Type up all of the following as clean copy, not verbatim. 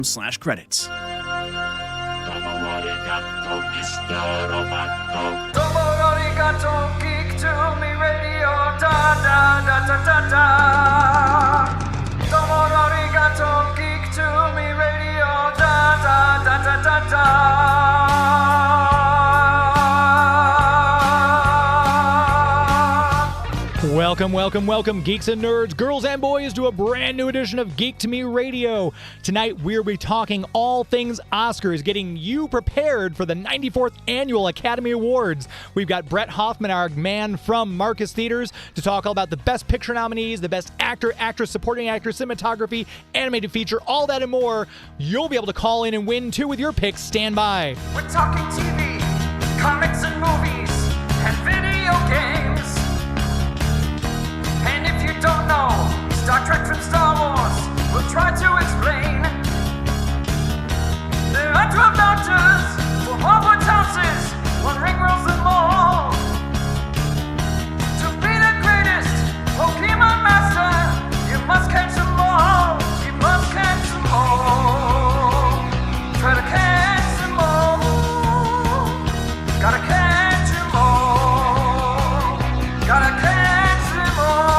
/credits. Welcome, geeks and nerds, girls and boys, to a brand new edition of Geek to Me Radio. Tonight, we'll be talking all things Oscars, getting you prepared for the 94th Annual Academy Awards. We've got Bret Hoffman, our man from Marcus Theaters, to talk all about the Best Picture nominees, the Best Actor, Actress, Supporting Actor, Cinematography, Animated Feature, all that and more. You'll be able to call in and win, too, with your picks. Stand by. We're talking TV, comics and movies, and video games. And if you don't know Star Trek from Star Wars, we'll try to explain. There are 12 doctors for Hogwarts houses, one ring rules them all. To be the greatest Pokemon master, you must catch them all. You must catch them all. Try to catch them all. Gotta catch them all. Gotta catch them all.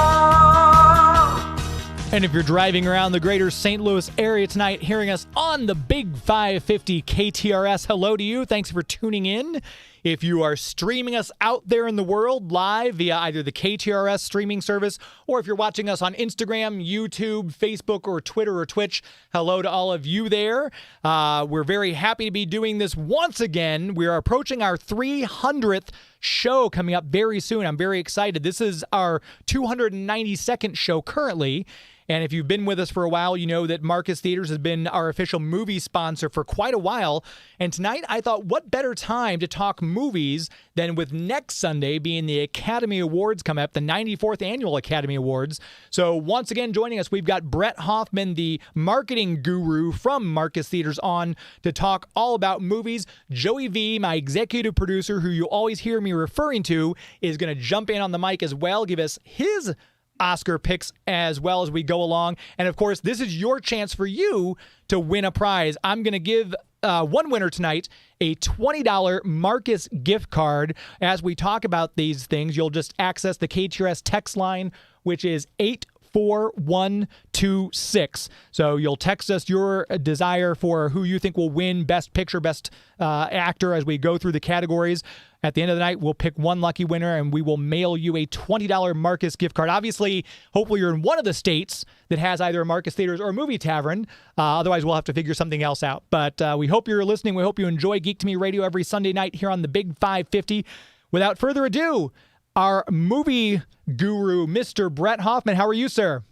And if you're driving around the greater St. Louis area tonight, hearing us on the Big 550 KTRS, hello to you. Thanks for tuning in. If you are streaming us out there in the world live via either the KTRS streaming service, or if you're watching us on Instagram, YouTube, Facebook, or Twitter or Twitch, hello to all of you there. We're very happy to be doing this once again. We are approaching our 300th show coming up very soon. I'm very excited. This is our 292nd show currently. And if you've been with us for a while, you know that Marcus Theaters has been our official movie sponsor for quite a while. And tonight, I thought, what better time to talk movies than with next Sunday being the Academy Awards coming up, the 94th Annual Academy Awards. So once again, joining us, we've got Bret Hoffman, the marketing guru from Marcus Theaters, on to talk all about movies. Joey V, my executive producer, who you always hear me referring to, is going to jump in on the mic as well, give us his Oscar picks as well as we go along. And of course, this is your chance for you to win a prize. I'm going to give one winner tonight a $20 Marcus gift card. As we talk about these things, you'll just access the KTRS text line, which is 84126. So you'll text us your desire for who you think will win Best Picture, Best Actor as we go through the categories. At the end of the night, we'll pick one lucky winner, and we will mail you a $20 Marcus gift card. Obviously, hopefully you're in one of the states that has either a Marcus Theaters or a movie tavern. Otherwise, we'll have to figure something else out. But we hope you're listening. We hope you enjoy Geek to Me Radio every Sunday night here on the Big 550. Without further ado, our movie guru, Mr. Bret Hoffman. How are you, sir?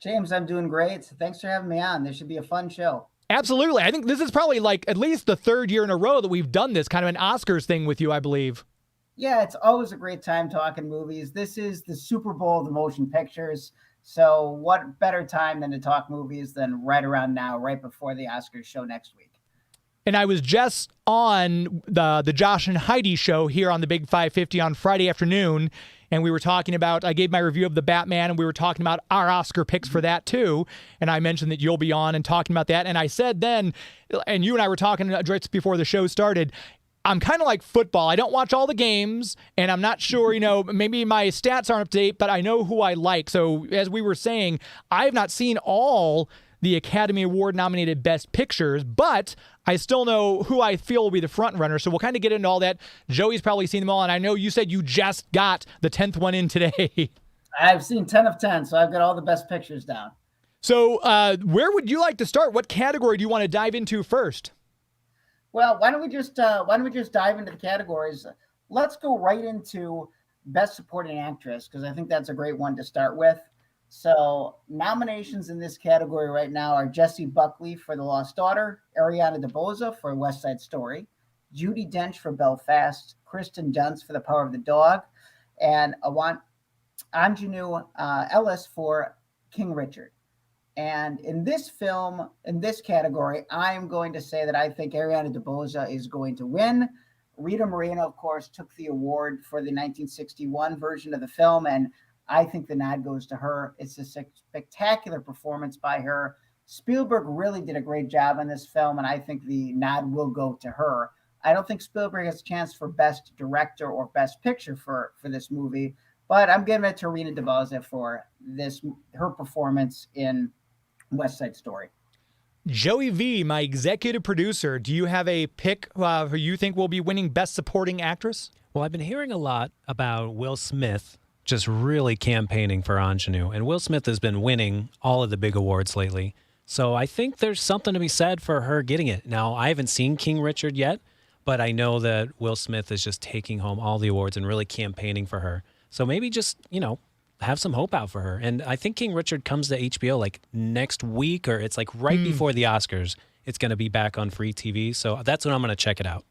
James, I'm doing great. Thanks for having me on. This should be a fun show. Absolutely. I think this is probably like at least the third year in a row that we've done this kind of an Oscars thing with you, I believe. Yeah, it's always a great time talking movies. This is the Super Bowl of the motion pictures. So what better time than to talk movies than right around now, right before the Oscars show next week. And I was just on the Josh and Heidi show here on the Big 550 on Friday afternoon, and we were talking about, I gave my review of The Batman, and we were talking about our Oscar picks for that too. And I mentioned that you'll be on and talking about that. And I said then, and you and I were talking right before the show started, I'm kind of like football. I don't watch all the games, and I'm not sure, maybe my stats aren't up to date, but I know who I like. So as we were saying, I have not seen all the Academy Award nominated Best Pictures, but I still know who I feel will be the front runner. So we'll kind of get into all that. Joey's probably seen them all, and I know you said you just got the 10th one in today. I've seen 10 of 10, so I've got all the Best Pictures down. So where would you like to start? What category do you want to dive into first? Well, why don't we just dive into the categories? Let's go right into Best Supporting Actress, because I think that's a great one to start with. So nominations in this category right now are Jessie Buckley for The Lost Daughter, Ariana DeBose for West Side Story, Judi Dench for Belfast, Kristen Dunst for The Power of the Dog, and Anjanou Ellis for King Richard. And in this film, in this category, I'm going to say that I think Ariana DeBose is going to win. Rita Moreno, of course, took the award for the 1961 version of the film, and I think the nod goes to her. It's a spectacular performance by her. Spielberg really did a great job on this film, and I think the nod will go to her. I don't think Spielberg has a chance for Best Director or Best Picture for this movie, but I'm giving it to Rena DeBose for her performance in West Side Story. Joey V, my executive producer, do you have a pick who you think will be winning Best Supporting Actress? Well, I've been hearing a lot about Will Smith just really campaigning for Ingenue, and Will Smith has been winning all of the big awards lately. So I think there's something to be said for her getting it. Now, I haven't seen King Richard yet, but I know that Will Smith is just taking home all the awards and really campaigning for her. So maybe just, have some hope out for her. And I think King Richard comes to HBO like next week, or it's like right before the Oscars. It's going to be back on free TV. So that's when I'm going to check it out.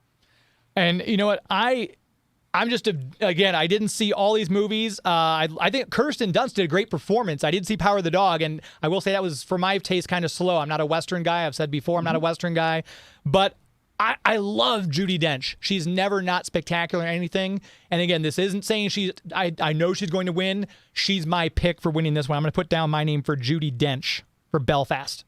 And you know what? I'm just, again, I didn't see all these movies. I think Kirsten Dunst did a great performance. I did see Power of the Dog, and I will say that was, for my taste, kind of slow. I'm not a Western guy. I've said before, I'm not a Western guy. But I love Judi Dench. She's never not spectacular in anything. And again, this isn't saying I know she's going to win. She's my pick for winning this one. I'm going to put down my name for Judi Dench for Belfast.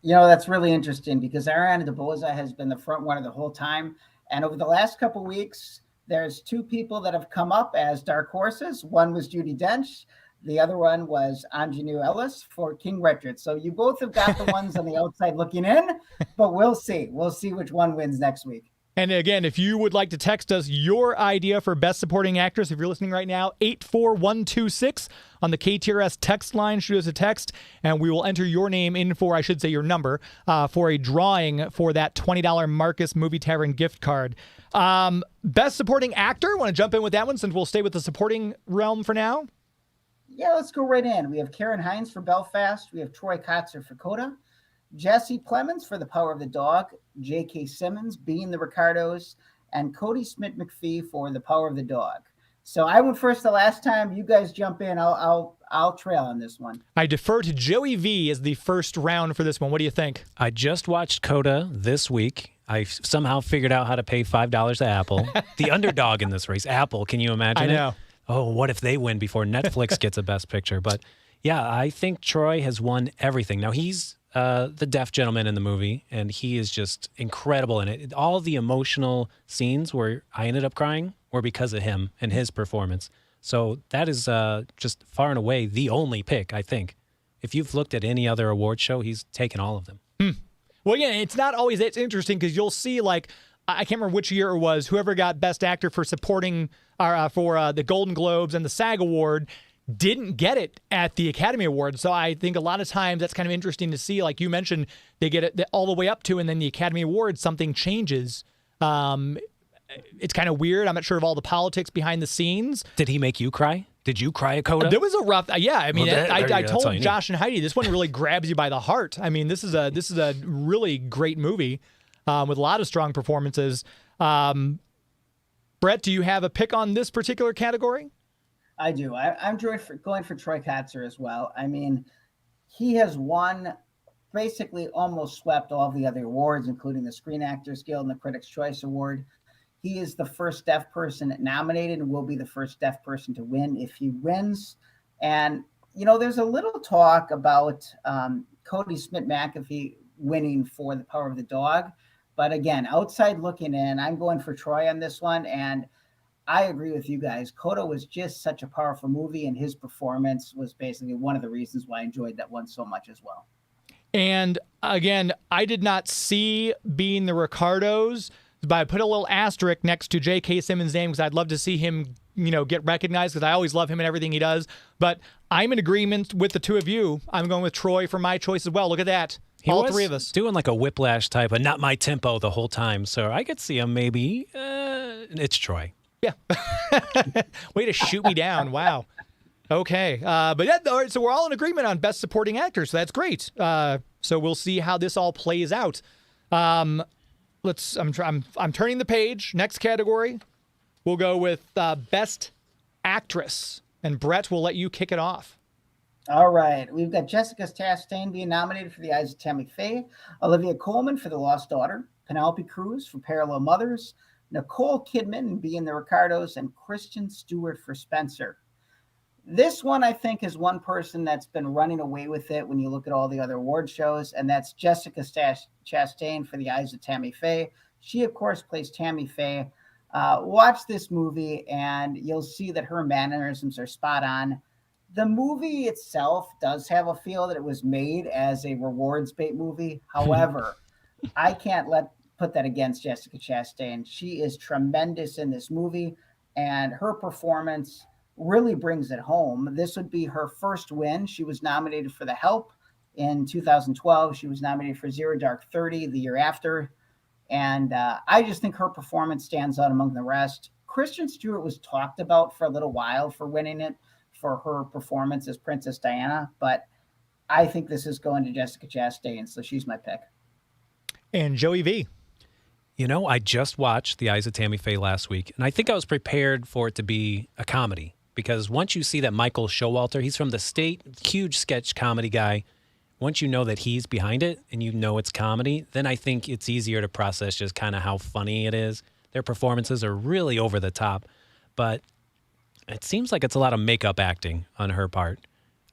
That's really interesting because Ariana DeBose has been the front runner the whole time. And over the last couple of weeks, there's two people that have come up as dark horses. One was Judi Dench. The other one was Ingenue Ellis for King Richard. So you both have got the ones on the outside looking in, but we'll see. We'll see which one wins next week. And again, if you would like to text us your idea for Best Supporting Actress, if you're listening right now, 84126 on the KTRS text line, shoot us a text, and we will enter your name in for, I should say your number, for a drawing for that $20 Marcus Movie Tavern gift card. Best Supporting Actor, want to jump in with that one since we'll stay with the supporting realm for now? Yeah, let's go right in. We have Karen Hines for Belfast. We have Troy Kotzer for Coda. Jesse Plemons for The Power of the Dog. J.K. Simmons, Being the Ricardos. And Cody Smith-McPhee for The Power of the Dog. So I went first the last time. You guys jump in. I'll trail on this one. I defer to Joey V as the first round for this one. What do you think? I just watched Coda this week. I somehow figured out how to pay $5 to Apple. The underdog in this race, Apple. Can you imagine I know. it? Oh, what if they win before Netflix gets a Best Picture? But yeah, I think Troy has won everything. Now, he's the deaf gentleman in the movie, and he is just incredible in it. All the emotional scenes where I ended up crying were because of him and his performance. So that is just far and away the only pick, I think. If you've looked at any other award show, he's taken all of them. Well, yeah, it's not always, it's interesting because you'll see, like, I can't remember which year it was, whoever got Best Actor for supporting, for the Golden Globes and the SAG Award didn't get it at the Academy Awards. So I think a lot of times that's kind of interesting to see. Like you mentioned, they get it all the way up to, and then the Academy Awards, something changes. It's kind of weird. I'm not sure of all the politics behind the scenes. Did he make you cry? Did you cry at Coda? There was a rough, yeah. I mean, Well, I told Josh and Heidi, this one really grabs you by the heart. I mean, this is a really great movie with a lot of strong performances. Brett, do you have a pick on this particular category? I do. I'm going for Troy Kotzer as well. I mean, he has won, basically almost swept all the other awards, including the Screen Actors Guild and the Critics' Choice Award. He is the first deaf person nominated and will be the first deaf person to win if he wins. And, there's a little talk about Cody Smith-McPhee winning for The Power of the Dog. But again, outside looking in, I'm going for Troy on this one. And I agree with you guys. Coda was just such a powerful movie, and his performance was basically one of the reasons why I enjoyed that one so much as well. And again, I did not see Being the Ricardos, but I put a little asterisk next to J.K. Simmons' name because I'd love to see him, get recognized because I always love him and everything he does. But I'm in agreement with the two of you. I'm going with Troy for my choice as well. Look at that. All three of us. Doing like a Whiplash type of not my tempo the whole time. So I could see him maybe. It's Troy. Yeah. Way to shoot me down. Wow. Okay. But yeah, all right, so we're all in agreement on Best Supporting Actor, so that's great. So we'll see how this all plays out. I'm turning the page. Next category, we'll go with Best Actress. And Brett, will let you kick it off. All right. We've got Jessica Chastain being nominated for The Eyes of Tammy Faye, Olivia Colman for The Lost Daughter, Penelope Cruz for Parallel Mothers, Nicole Kidman being The Ricardos, and Kristen Stewart for Spencer. This one, I think, is one person that's been running away with it when you look at all the other award shows, and that's Jessica Chastain for The Eyes of Tammy Faye. She, of course, plays Tammy Faye. Watch this movie, and you'll see that her mannerisms are spot on. The movie itself does have a feel that it was made as a rewards bait movie. However, I can't put that against Jessica Chastain. She is tremendous in this movie, and her performance really brings it home. This would be her first win. She was nominated for The Help in 2012. She was nominated for Zero Dark 30 the year after. And I just think her performance stands out among the rest. Kristen Stewart was talked about for a little while for winning it for her performance as Princess Diana, but I think this is going to Jessica Chastain, so she's my pick. And Joey V. You know, I just watched The Eyes of Tammy Faye last week, and I think I was prepared for it to be a comedy. Because once you see that Michael Showalter, he's from The State, huge sketch comedy guy. Once you know that he's behind it and you know it's comedy, then I think it's easier to process just kind of how funny it is. Their performances are really over the top, but it seems like it's a lot of makeup acting on her part.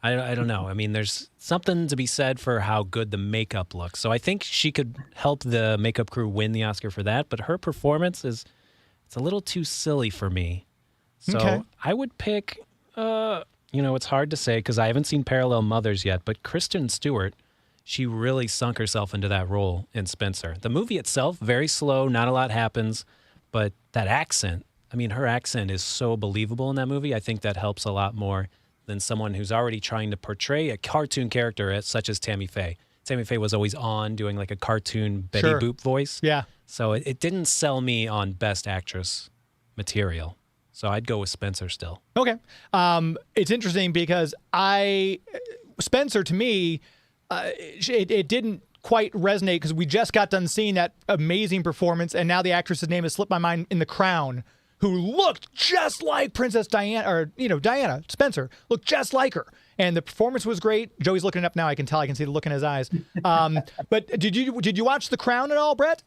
I don't know. I mean, there's something to be said for how good the makeup looks. So I think she could help the makeup crew win the Oscar for that, but her performance it's a little too silly for me. So Okay. I would pick, it's hard to say because I haven't seen Parallel Mothers yet, but Kristen Stewart, she really sunk herself into that role in Spencer. The movie itself, very slow, not a lot happens, but that accent, I mean, her accent is so believable in that movie. I think that helps a lot more than someone who's already trying to portray a cartoon character such as Tammy Faye. Tammy Faye was always on doing like a cartoon Betty Sure. Boop voice. Yeah. So it didn't sell me on Best Actress material. So I'd go with Spencer still. Okay. It's interesting because Spencer, to me, it didn't quite resonate because we just got done seeing that amazing performance, and now the actress's name has slipped my mind, in The Crown, who looked just like Princess Diana, or, Diana Spencer, looked just like her. And the performance was great. Joey's looking it up now. I can tell. I can see the look in his eyes. But did you watch The Crown at all, Brett?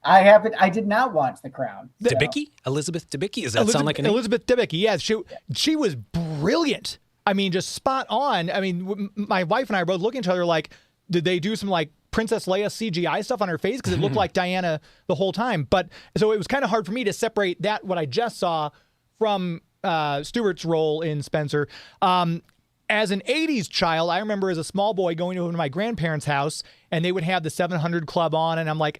I haven't. I did not watch The Crown. So. Debicki? Elizabeth Debicki? Does that sound like a name? Elizabeth Debicki, yeah. She was brilliant. I mean, just spot on. I mean, my wife and I were both looking at each other like, did they do some like Princess Leia CGI stuff on her face? Because it looked like Diana the whole time. But so it was kind of hard for me to separate that, what I just saw, from Stewart's role in Spencer. As an 80s child, I remember as a small boy going over to my grandparents' house, and they would have the 700 Club on, and I'm like,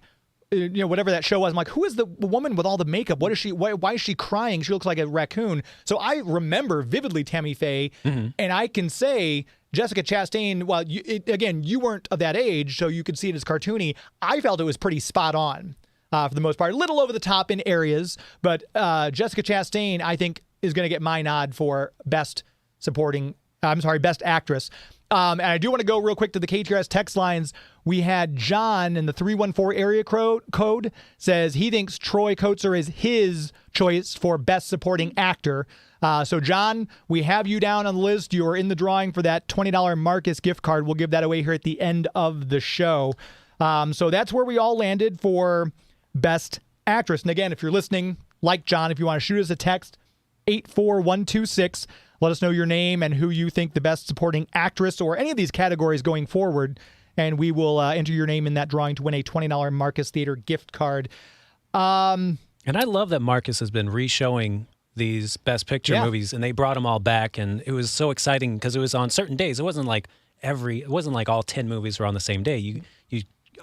whatever that show was, I'm like, who is the woman with all the makeup? What is she? Why is she crying? She looks like a raccoon. So I remember vividly Tammy Faye, and I can say Jessica Chastain, well, you weren't of that age, so you could see it as cartoony. I felt it was pretty spot on for the most part. A little over the top in areas, but Jessica Chastain, I think, is going to get my nod for Best Actress. And I do want to go real quick to the KTRS text lines. We had John in the 314 area code says he thinks Troy Kotsur is his choice for Best Supporting Actor. So, John, we have you down on the list. You are in the drawing for that $20 Marcus gift card. We'll give that away here at the end of the show. So that's where we all landed for Best Actress. And again, if you're listening, like John, if you want to shoot us a text, 84126. Let us know your name and who you think the Best Supporting Actress or any of these categories going forward, and we will enter your name in that drawing to win a $20 Marcus Theater gift card. And I love that Marcus has been re-showing these Best Picture movies, and they brought them all back, and it was so exciting because it was on certain days. It wasn't like all 10 movies were on the same day. You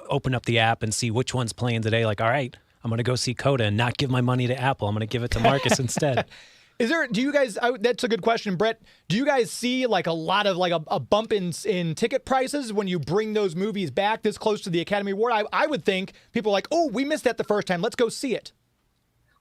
open up the app and see which one's playing today. Like, all right, I'm going to go see Coda and not give my money to Apple. I'm going to give it to Marcus instead. Do you guys, that's a good question, Brett. Do you guys see like a lot of like a bump in ticket prices when you bring those movies back this close to the Academy Award? I would think people are like, oh, we missed that the first time. Let's go see it.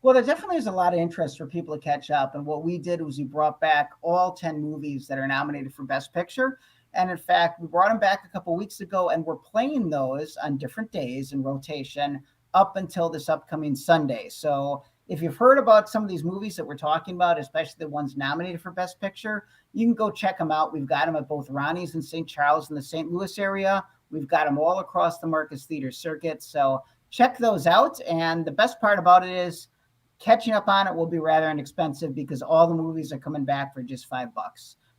Well, there definitely is a lot of interest for people to catch up. And what we did was we brought back all 10 movies that are nominated for Best Picture. And in fact, we brought them back a couple weeks ago, and we're playing those on different days in rotation up until this upcoming Sunday. So if you've heard about some of these movies that we're talking about, especially the ones nominated for Best Picture, you can go check them out. We've got them at both Ronnie's in St. Charles in the St. Louis area. We've got them all across the Marcus Theater circuit. So check those out. And the best part about it is catching up on it will be rather inexpensive because all the movies are coming back for just $5.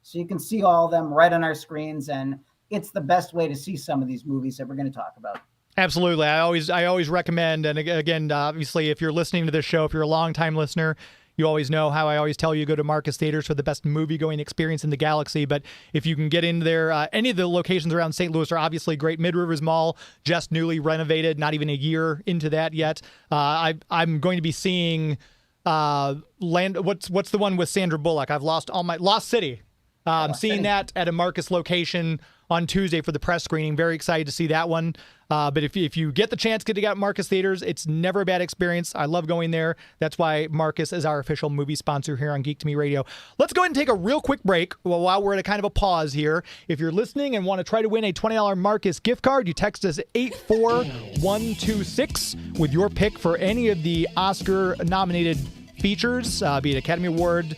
So you can see all of them right on our screens, and it's the best way to see some of these movies that we're going to talk about. Absolutely. I always recommend, and again, obviously, if you're listening to this show, if you're a longtime listener, you always know how I always tell you go to Marcus Theaters for the best movie-going experience in the galaxy. But if you can get in there, any of the locations around St. Louis are obviously great. Mid-Rivers Mall, just newly renovated, not even a year into that yet. I'm going to be seeing what's the one with Sandra Bullock? I've lost all my Lost City. I'm seeing that at a Marcus location on Tuesday for the press screening. Very excited to see that one. But if you get the chance to get to Marcus Theaters, it's never a bad experience. I love going there. That's why Marcus is our official movie sponsor here on Geek to Me Radio. Let's go ahead and take a real quick break while we're at a kind of a pause here. If you're listening and want to try to win a $20 Marcus gift card, you text us 84126 with your pick for any of the Oscar-nominated features, be it Academy Award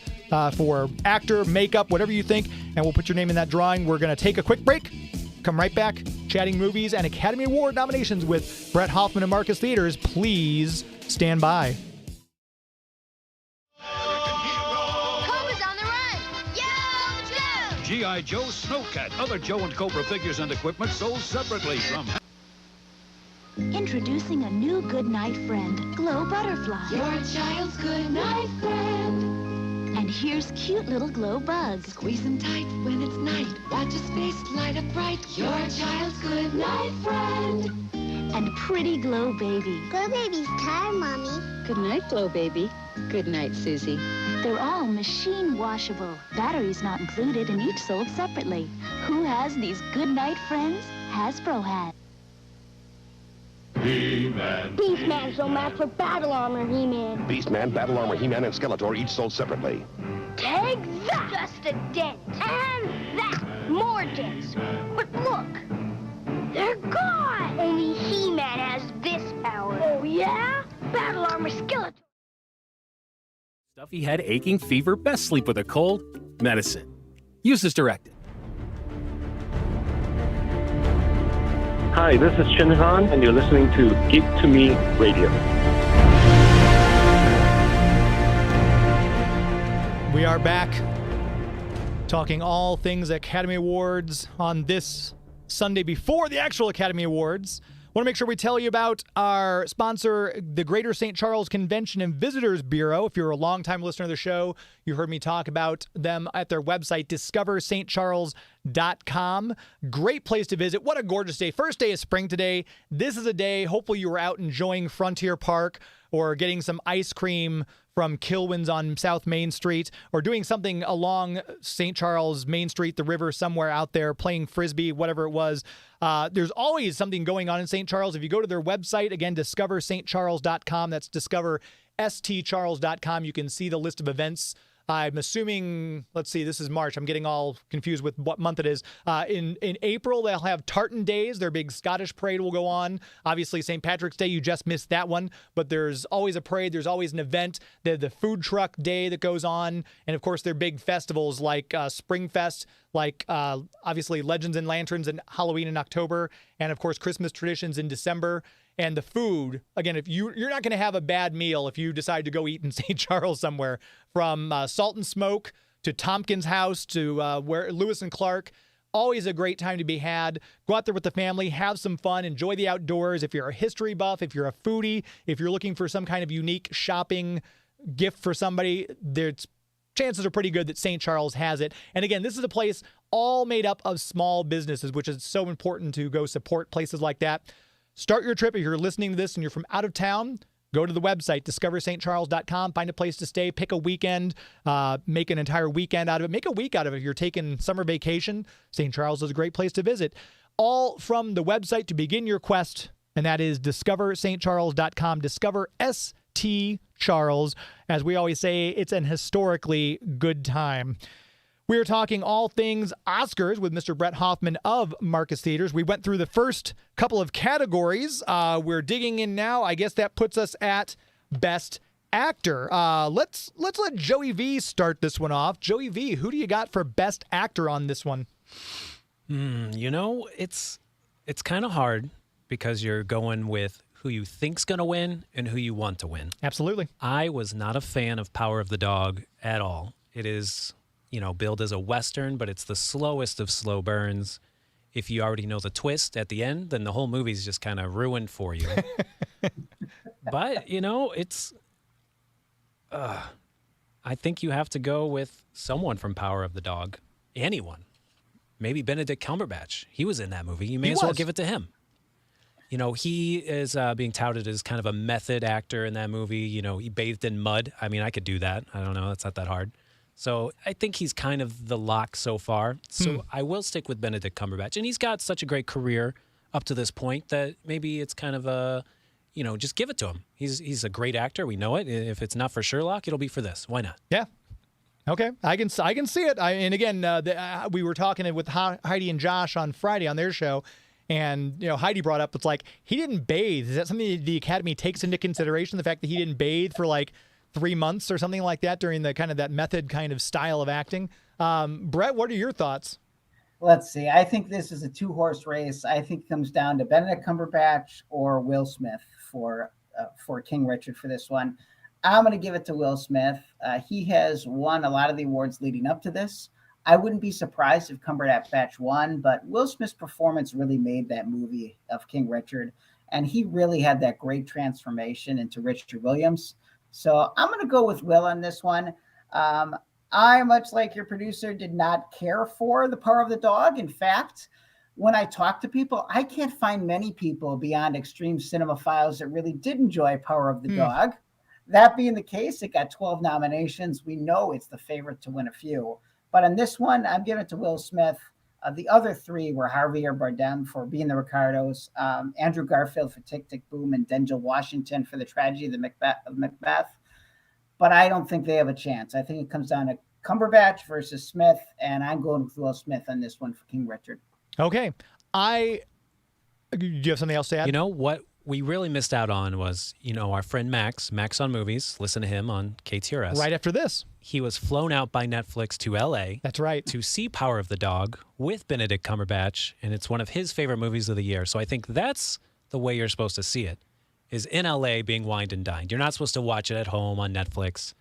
for actor, makeup, whatever you think, and we'll put your name in that drawing. We're going to take a quick break, come right back, chatting movies and Academy Award nominations with Bret Hoffman and Marcus Theaters. Please stand by. Cobra's on the run! Yo, Joe! G.I. Joe Snowcat. Other Joe and Cobra figures and equipment sold separately from... Introducing a new goodnight friend, Glow Butterfly. Your child's good night friend. And here's cute little Glow Bug. Squeeze him tight when it's night. Watch his face light up bright. Your child's good night friend. And pretty Glow Baby. Glow Baby's tired, Mommy. Good night, Glow Baby. Good night, Susie. They're all machine washable. Batteries not included and each sold separately. Who has these goodnight friends? Hasbro has. He-Man. Beastman's no match for Battle Armor He-Man. Beastman, Battle Armor, He-Man, and Skeletor each sold separately. Take that! Just a dent. And that! More dents. But look! They're gone! Only He-Man has this power. Oh, yeah? Battle Armor Skeletor. Stuffy head, aching, fever, best sleep with a cold, medicine. Use as directed. Hi, this is Shin Han, and you're listening to Geek to Me Radio. We are back talking all things Academy Awards on this Sunday before the actual Academy Awards. Want to make sure we tell you about our sponsor, the Greater St. Charles Convention and Visitors Bureau. If you're a longtime listener of the show, you heard me talk about them at their website, discoverstcharles.com. Great place to visit. What a gorgeous day. First day of spring today. This is a day, hopefully you were out enjoying Frontier Park or getting some ice cream from Kilwins on South Main Street, or doing something along St. Charles Main Street, the river, somewhere out there, playing Frisbee, whatever it was. There's always something going on in St. Charles. If you go to their website, again, discoverstcharles.com, that's discoverstcharles.com, you can see the list of events. I'm assuming, let's see, this is March. I'm getting all confused with what month it is. In April, they'll have Tartan Days. Their big Scottish parade will go on. Obviously, St. Patrick's Day, you just missed that one. But there's always a parade. There's always an event. They have the food truck day that goes on. And, of course, their big festivals like Spring Fest, like obviously Legends and Lanterns and Halloween in October. And, of course, Christmas traditions in December. And the food, again, if you're not going to have a bad meal if you decide to go eat in St. Charles somewhere, from Salt and Smoke to Tompkins House to where Lewis and Clark, always a great time to be had. Go out there with the family, have some fun, enjoy the outdoors. If you're a history buff, if you're a foodie, if you're looking for some kind of unique shopping gift for somebody, there's chances are pretty good that St. Charles has it. And again, this is a place all made up of small businesses, which is so important to go support places like that. Start your trip. If you're listening to this and you're from out of town, go to the website, discoverstcharles.com, find a place to stay, pick a weekend, make an entire weekend out of it, make a week out of it. If you're taking summer vacation, St. Charles is a great place to visit. All from the website to begin your quest, and that is discoverstcharles.com. Discover St. Charles. As we always say, it's an historically good time. We are talking all things Oscars with Mr. Bret Hoffman of Marcus Theaters. We went through the first couple of categories. We're digging in now. I guess that puts us at Best Actor. Let's let Joey V start this one off. Joey V, who do you got for Best Actor on this one? You know, it's kind of hard because you're going with who you think's going to win and who you want to win. Absolutely. I was not a fan of Power of the Dog at all. It is, billed as a Western, but it's the slowest of slow burns. If you already know the twist at the end, then the whole movie's just kind of ruined for you. But, it's... I think you have to go with someone from Power of the Dog. Anyone. Maybe Benedict Cumberbatch. He was in that movie. You may as well give it to him. He is being touted as kind of a method actor in that movie. He bathed in mud. I mean, I could do that. I don't know. That's not that hard. So I think he's kind of the lock so far. So I will stick with Benedict Cumberbatch. And he's got such a great career up to this point that maybe it's kind of a, just give it to him. He's a great actor. We know it. If it's not for Sherlock, it'll be for this. Why not? Yeah. Okay. I can see it. And again, we were talking with Heidi and Josh on Friday on their show. And, Heidi brought up, it's like, he didn't bathe. Is that something the Academy takes into consideration, the fact that he didn't bathe for like 3 months or something like that during the kind of that method kind of style of acting? Brett, what are your thoughts? Let's see. I think this is a 2-horse race. I think it comes down to Benedict Cumberbatch or Will Smith for King Richard for this one. I'm going to give it to Will Smith. He has won a lot of the awards leading up to this. I wouldn't be surprised if Cumberbatch won, but Will Smith's performance really made that movie of King Richard, and he really had that great transformation into Richard Williams. So I'm going to go with Will on this one. I, much like your producer, did not care for The Power of the Dog. In fact, when I talk to people, I can't find many people beyond extreme cinemaphiles that really did enjoy Power of the Dog. That being the case, it got 12 nominations. We know it's the favorite to win a few. But on this one, I'm giving it to Will Smith. The other 3 were Javier Bardem for Being the Ricardos, Andrew Garfield for Tick, Tick, Boom, and Denzel Washington for The Tragedy of Macbeth. But I don't think they have a chance. I think it comes down to Cumberbatch versus Smith, and I'm going with Will Smith on this one for King Richard. Okay. Do you have something else to add? What we really missed out on was, our friend Max on Movies. Listen to him on KTRS. Right after this. He was flown out by Netflix to L.A. That's right. To see Power of the Dog with Benedict Cumberbatch, and it's one of his favorite movies of the year. So I think that's the way you're supposed to see it, is in L.A. being wined and dined. You're not supposed to watch it at home on Netflix.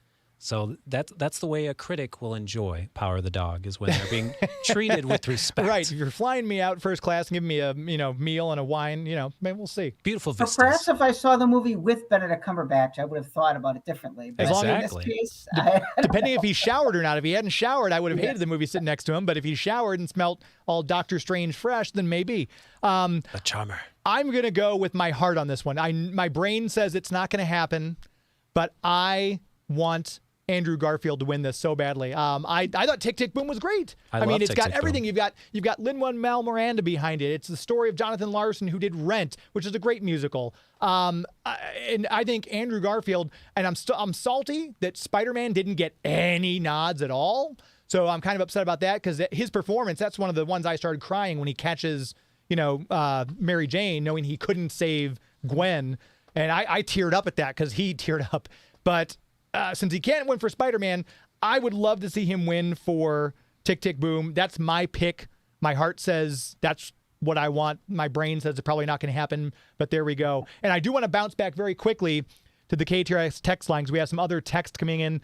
So that's the way a critic will enjoy Power of the Dog, is when they're being treated with respect. Right. If you're flying me out first class and giving me a meal and a wine, maybe we'll see. Beautiful vistas. Perhaps if I saw the movie with Benedict Cumberbatch, I would have thought about it differently. But exactly. In this case, depending if he showered or not. If he hadn't showered, I would have hated the movie sitting next to him. But if he showered and smelt all Doctor Strange fresh, then maybe. A charmer. I'm going to go with my heart on this one. My brain says it's not going to happen, but I want Andrew Garfield to win this so badly. I thought Tick, Tick, Boom was great. I mean, it's got everything. You've got Lin-Manuel Miranda behind it. It's the story of Jonathan Larson, who did Rent, which is a great musical. And I think Andrew Garfield, and I'm salty that Spider-Man didn't get any nods at all. So I'm kind of upset about that, because his performance, that's one of the ones I started crying when he catches, Mary Jane, knowing he couldn't save Gwen. And I teared up at that because he teared up. But since he can't win for Spider-Man, I would love to see him win for Tick, Tick, Boom. That's my pick. My heart says that's what I want. My brain says it's probably not going to happen, but there we go. And I do want to bounce back very quickly to the KTRS text lines. We have some other text coming in.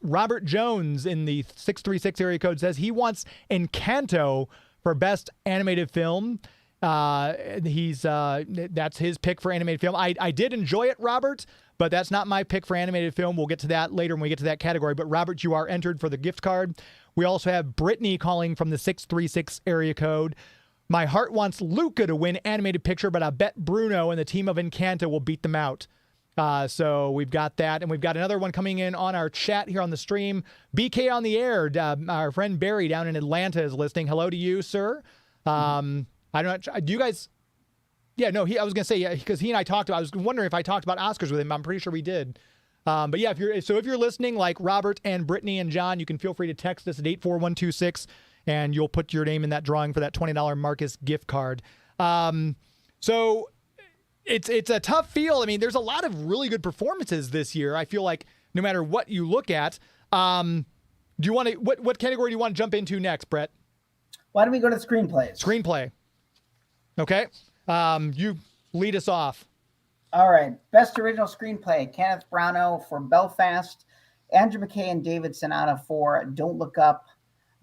Robert Jones in the 636 area code says he wants Encanto for Best Animated Film. That's his pick for animated film. I did enjoy it, Robert, but that's not my pick for animated film. We'll get to that later when we get to that category. But Robert, you are entered for the gift card. We also have Brittany calling from the 636 area code. My heart wants Luca to win animated picture, but I bet Bruno and the team of Encanto will beat them out. So we've got that, and we've got another one coming in on our chat here on the stream. BK on the air. Our friend Barry down in Atlanta is listening. Hello to you, sir. I don't know. Do you guys? Yeah, no. I was gonna say, yeah, because he and I talked about. I was wondering if I talked about Oscars with him. I'm pretty sure we did. But yeah, if you're listening, like Robert and Brittany and John, you can feel free to text us at 84126, and you'll put your name in that drawing for that $20 Marcus gift card. So it's a tough field. I mean, there's a lot of really good performances this year. I feel like no matter what you look at, do you want to what category do you want to jump into next, Brett? Why don't we go to screenplays? Screenplay. Okay. You lead us off. All right. Best original screenplay: Kenneth Branagh for Belfast, Andrew McKay and David Sonata for Don't Look Up,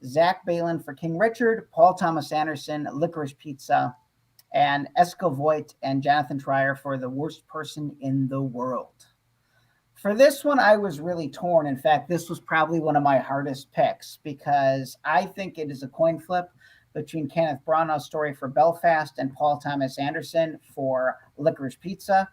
Zach Balin for King Richard, Paul Thomas Anderson, Licorice Pizza, and Esco Voigt and Jonathan Trier for The Worst Person in the World. For this one, I was really torn. In fact, this was probably one of my hardest picks because I think it is a coin flip between Kenneth Branagh's story for Belfast and Paul Thomas Anderson for Licorice Pizza.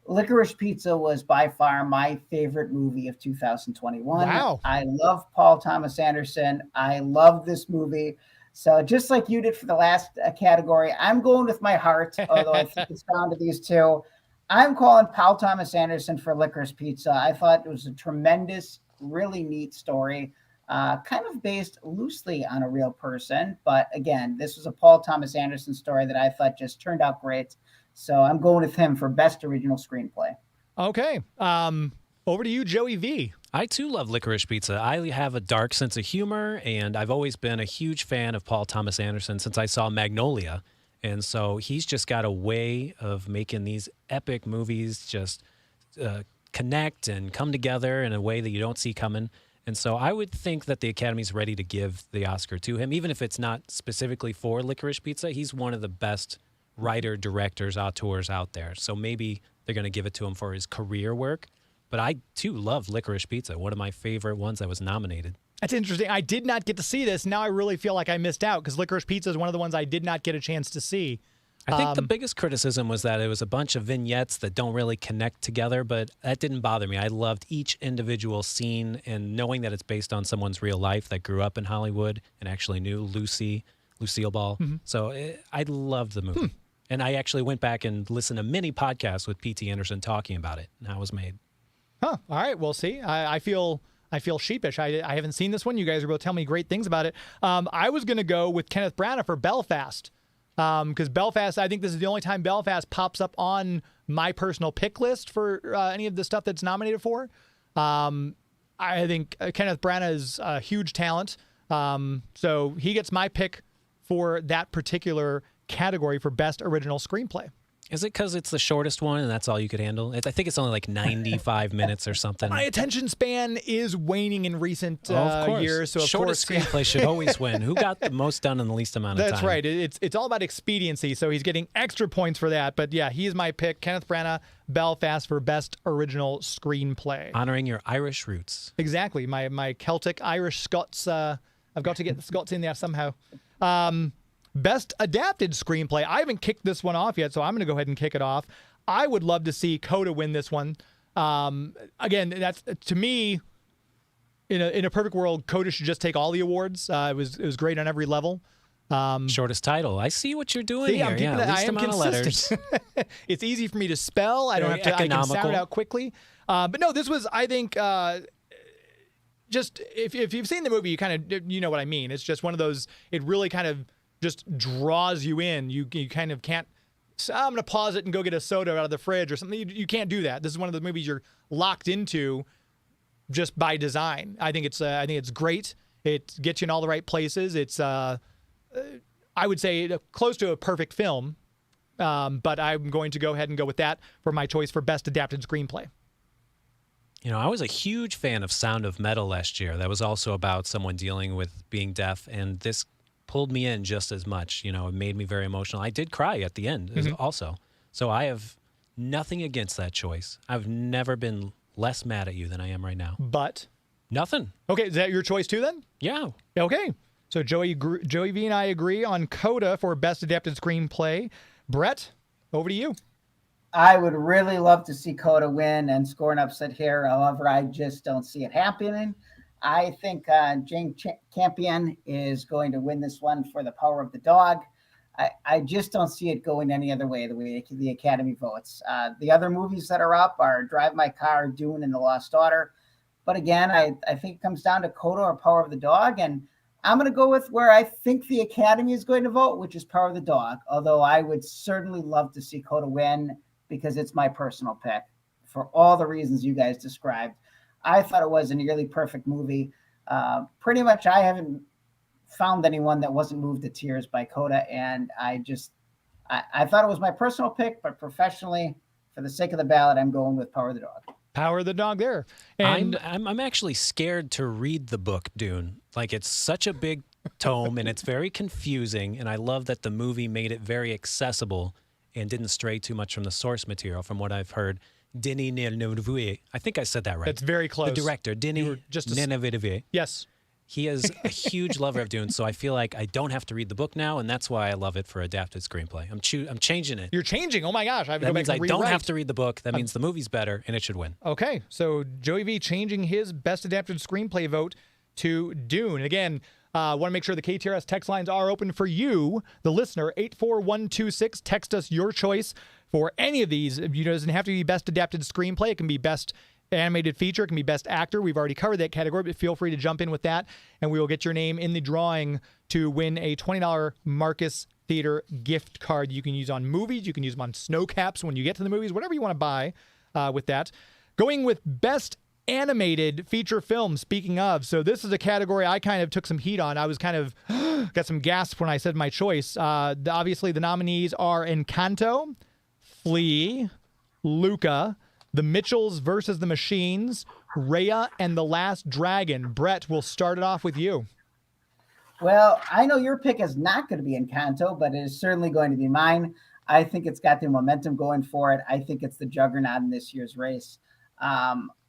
Licorice Pizza was by far my favorite movie of 2021. Wow. I love Paul Thomas Anderson. I love this movie. So just like you did for the last category, I'm going with my heart, although I think it's down to these two. I'm calling Paul Thomas Anderson for Licorice Pizza. I thought it was a tremendous, really neat story, kind of based loosely on a real person. But again, this was a Paul Thomas Anderson story that I thought just turned out great. So I'm going with him for Best Original Screenplay. Okay. Over to you, Joey V. I too love Licorice Pizza. I have a dark sense of humor, and I've always been a huge fan of Paul Thomas Anderson since I saw Magnolia. And so he's just got a way of making these epic movies just connect and come together in a way that you don't see coming. And so I would think that the Academy's ready to give the Oscar to him, even if it's not specifically for Licorice Pizza. He's one of the best writer, directors, auteurs out there. So maybe they're going to give it to him for his career work. But I, too, love Licorice Pizza, one of my favorite ones that was nominated. That's interesting. I did not get to see this. Now I really feel like I missed out because Licorice Pizza is one of the ones I did not get a chance to see. I think the biggest criticism was that it was a bunch of vignettes that don't really connect together, but that didn't bother me. I loved each individual scene, and knowing that it's based on someone's real life that grew up in Hollywood and actually knew Lucille Ball. Mm-hmm. So I loved the movie. And I actually went back and listened to many podcasts with P.T. Anderson talking about it and how it was made. Huh. All right. We'll see. I feel sheepish. I haven't seen this one. You guys are both telling me great things about it. I was going to go with Kenneth Branagh for Belfast because Belfast, I think this is the only time Belfast pops up on my personal pick list for any of the stuff that's nominated for. I think Kenneth Branagh is a huge talent. So he gets my pick for that particular category for Best Original Screenplay. Is it because it's the shortest one and that's all you could handle? I think it's only like 95 minutes or something. My attention span is waning in recent years. So of shortest course, screenplay should always win. Who got the most done in the least amount of time? That's right. It's all about expediency. So he's getting extra points for that. But yeah, he is my pick. Kenneth Branagh, Belfast for Best Original Screenplay. Honoring your Irish roots. Exactly. My Celtic, Irish, Scots. I've got to get the Scots in there somehow. Best Adapted Screenplay. I haven't kicked this one off yet, so I'm going to go ahead and kick it off. I would love to see Coda win this one. Again, that's to me, in a perfect world, Coda should just take all the awards. It was great on every level. Shortest title. I see what you're doing here. Least amount of letters. It's easy for me to spell. I don't have to. I can sound it out quickly. But no, this was, I think, just if you've seen the movie, you know what I mean. It's just one of those. It really kind of just draws you in. You kind of can't. So I'm going to pause it and go get a soda out of the fridge or something. You can't do that. This is one of the movies you're locked into just by design. I think it's great. It gets you in all the right places. It's I would say close to a perfect film. But I'm going to go ahead and go with that for my choice for Best Adapted Screenplay. You know, I was a huge fan of Sound of Metal last year. That was also about someone dealing with being deaf, and this pulled me in just as much. You know, it made me very emotional. I did cry at the end also. So I have nothing against that choice. I've never been less mad at you than I am right now. But? Nothing. Okay, is that your choice too then? Yeah. Okay. So Joey V and I agree on Coda for Best Adapted Screenplay. Brett, over to you. I would really love to see Coda win and score an upset here. However, I just don't see it happening. I think Jane Campion is going to win this one for The Power of the Dog. I just don't see it going any other way, the way the Academy votes. The other movies that are up are Drive My Car, Dune, and The Lost Daughter. But again, I think it comes down to Coda or Power of the Dog. And I'm going to go with where I think the Academy is going to vote, which is Power of the Dog. Although I would certainly love to see Coda win because it's my personal pick for all the reasons you guys described. I thought it was a nearly perfect movie. Pretty much I haven't found anyone that wasn't moved to tears by Coda. And I thought it was my personal pick, but professionally, for the sake of the ballot, I'm going with Power of the Dog. Power of the Dog there. And I'm actually scared to read the book Dune. Like, it's such a big tome and it's very confusing, and I love that the movie made it very accessible and didn't stray too much from the source material. From what I've heard, Denis Villeneuve, I think I said that right. That's very close. The director, Denis Villeneuve. Yes. He is a huge lover of Dune, so I feel like I don't have to read the book now, and that's why I love it for adapted screenplay. I'm changing it. You're changing? Oh my gosh. I have to that go means back I and don't rewrite. have to read the book. That means the movie's better, and it should win. Okay, so Joey V changing his best adapted screenplay vote to Dune. Again, want to make sure the KTRS text lines are open for you, the listener, 84126. Text us your choice for any of these. It doesn't have to be best adapted screenplay. It can be best animated feature. It can be best actor. We've already covered that category, but feel free to jump in with that, and we will get your name in the drawing to win a $20 Marcus Theater gift card. You can use on movies. You can use them on snow caps when you get to the movies, whatever you want to buy with that. Going with best animated feature film, speaking of. So this is a category I kind of took some heat on. I was kind of got some gasp when I said my choice. Obviously, the nominees are Encanto, Flea, Luca, The Mitchells versus the Machines, Raya, and The Last Dragon. Brett, we'll start it off with you. Well, I know your pick is not going to be Encanto, but it is certainly going to be mine. I think it's got the momentum going for it. I think it's the juggernaut in this year's race.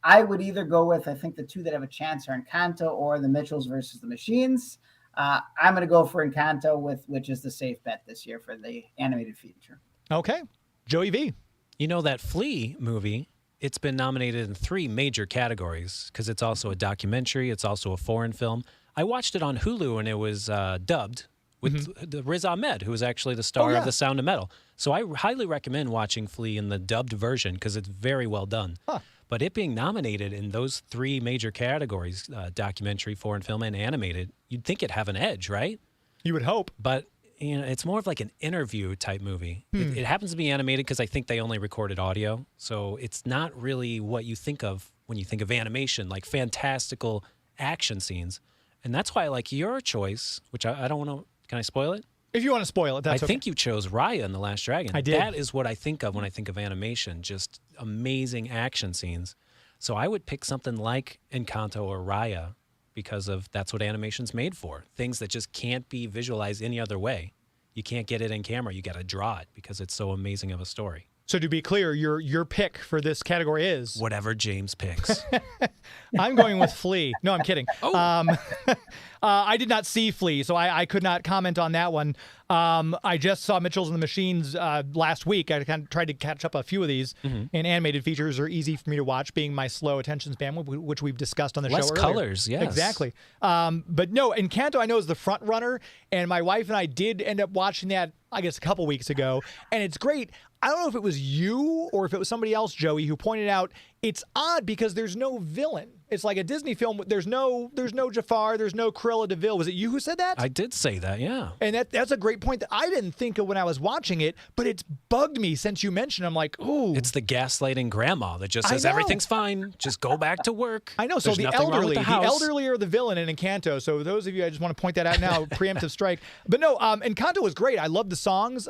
I would either go with, I think the two that have a chance are Encanto or The Mitchells versus the Machines. I'm going to go for Encanto, which is the safe bet this year for the animated feature. Okay. Joey V. You know, that Flea movie, it's been nominated in 3 major categories because it's also a documentary. It's also a foreign film. I watched it on Hulu, and it was dubbed with the Riz Ahmed, who is actually the star of The Sound of Metal. So I highly recommend watching Flea in the dubbed version because it's very well done. Huh. But it being nominated in those 3 major categories, documentary, foreign film, and animated, you'd think it'd have an edge, right? You would hope. But it's more of like an interview type movie. It happens to be animated because I think they only recorded audio. So it's not really what you think of when you think of animation, like fantastical action scenes. And that's why I like your choice, which I don't want to, can I spoil it? If you want to spoil it, that's I think you chose Raya in The Last Dragon. I did. That is what I think of when I think of animation, just amazing action scenes. So I would pick something like Encanto or Raya because that's what animation's made for. Things that just can't be visualized any other way. You can't get it in camera. You got to draw it because it's so amazing of a story. So to be clear, your pick for this category is? Whatever James picks. I'm going with Flea. No, I'm kidding. Oh. I did not see Flea, so I could not comment on that one. I just saw Mitchells and the Machines last week. I kind of tried to catch up a few of these, and animated features are easy for me to watch, being my slow attention span, which we've discussed on the show earlier. Less colors, yes. Exactly. But no, Encanto I know is the front runner, and my wife and I did end up watching that, I guess, a couple weeks ago, and it's great. I don't know if it was you or if it was somebody else, Joey, who pointed out it's odd because there's no villain. It's like a Disney film. There's no Jafar. There's no Cruella de Vil. Was it you who said that? I did say that, yeah. And that's a great point that I didn't think of when I was watching it, but it's bugged me since you mentioned. I'm like, ooh. It's the gaslighting grandma that just says everything's fine. Just go back to work. I know. So There's the nothing wrong with elderly are the villain in Encanto. So those of you, I just want to point that out now. Preemptive strike. But no, Encanto was great. I love the songs.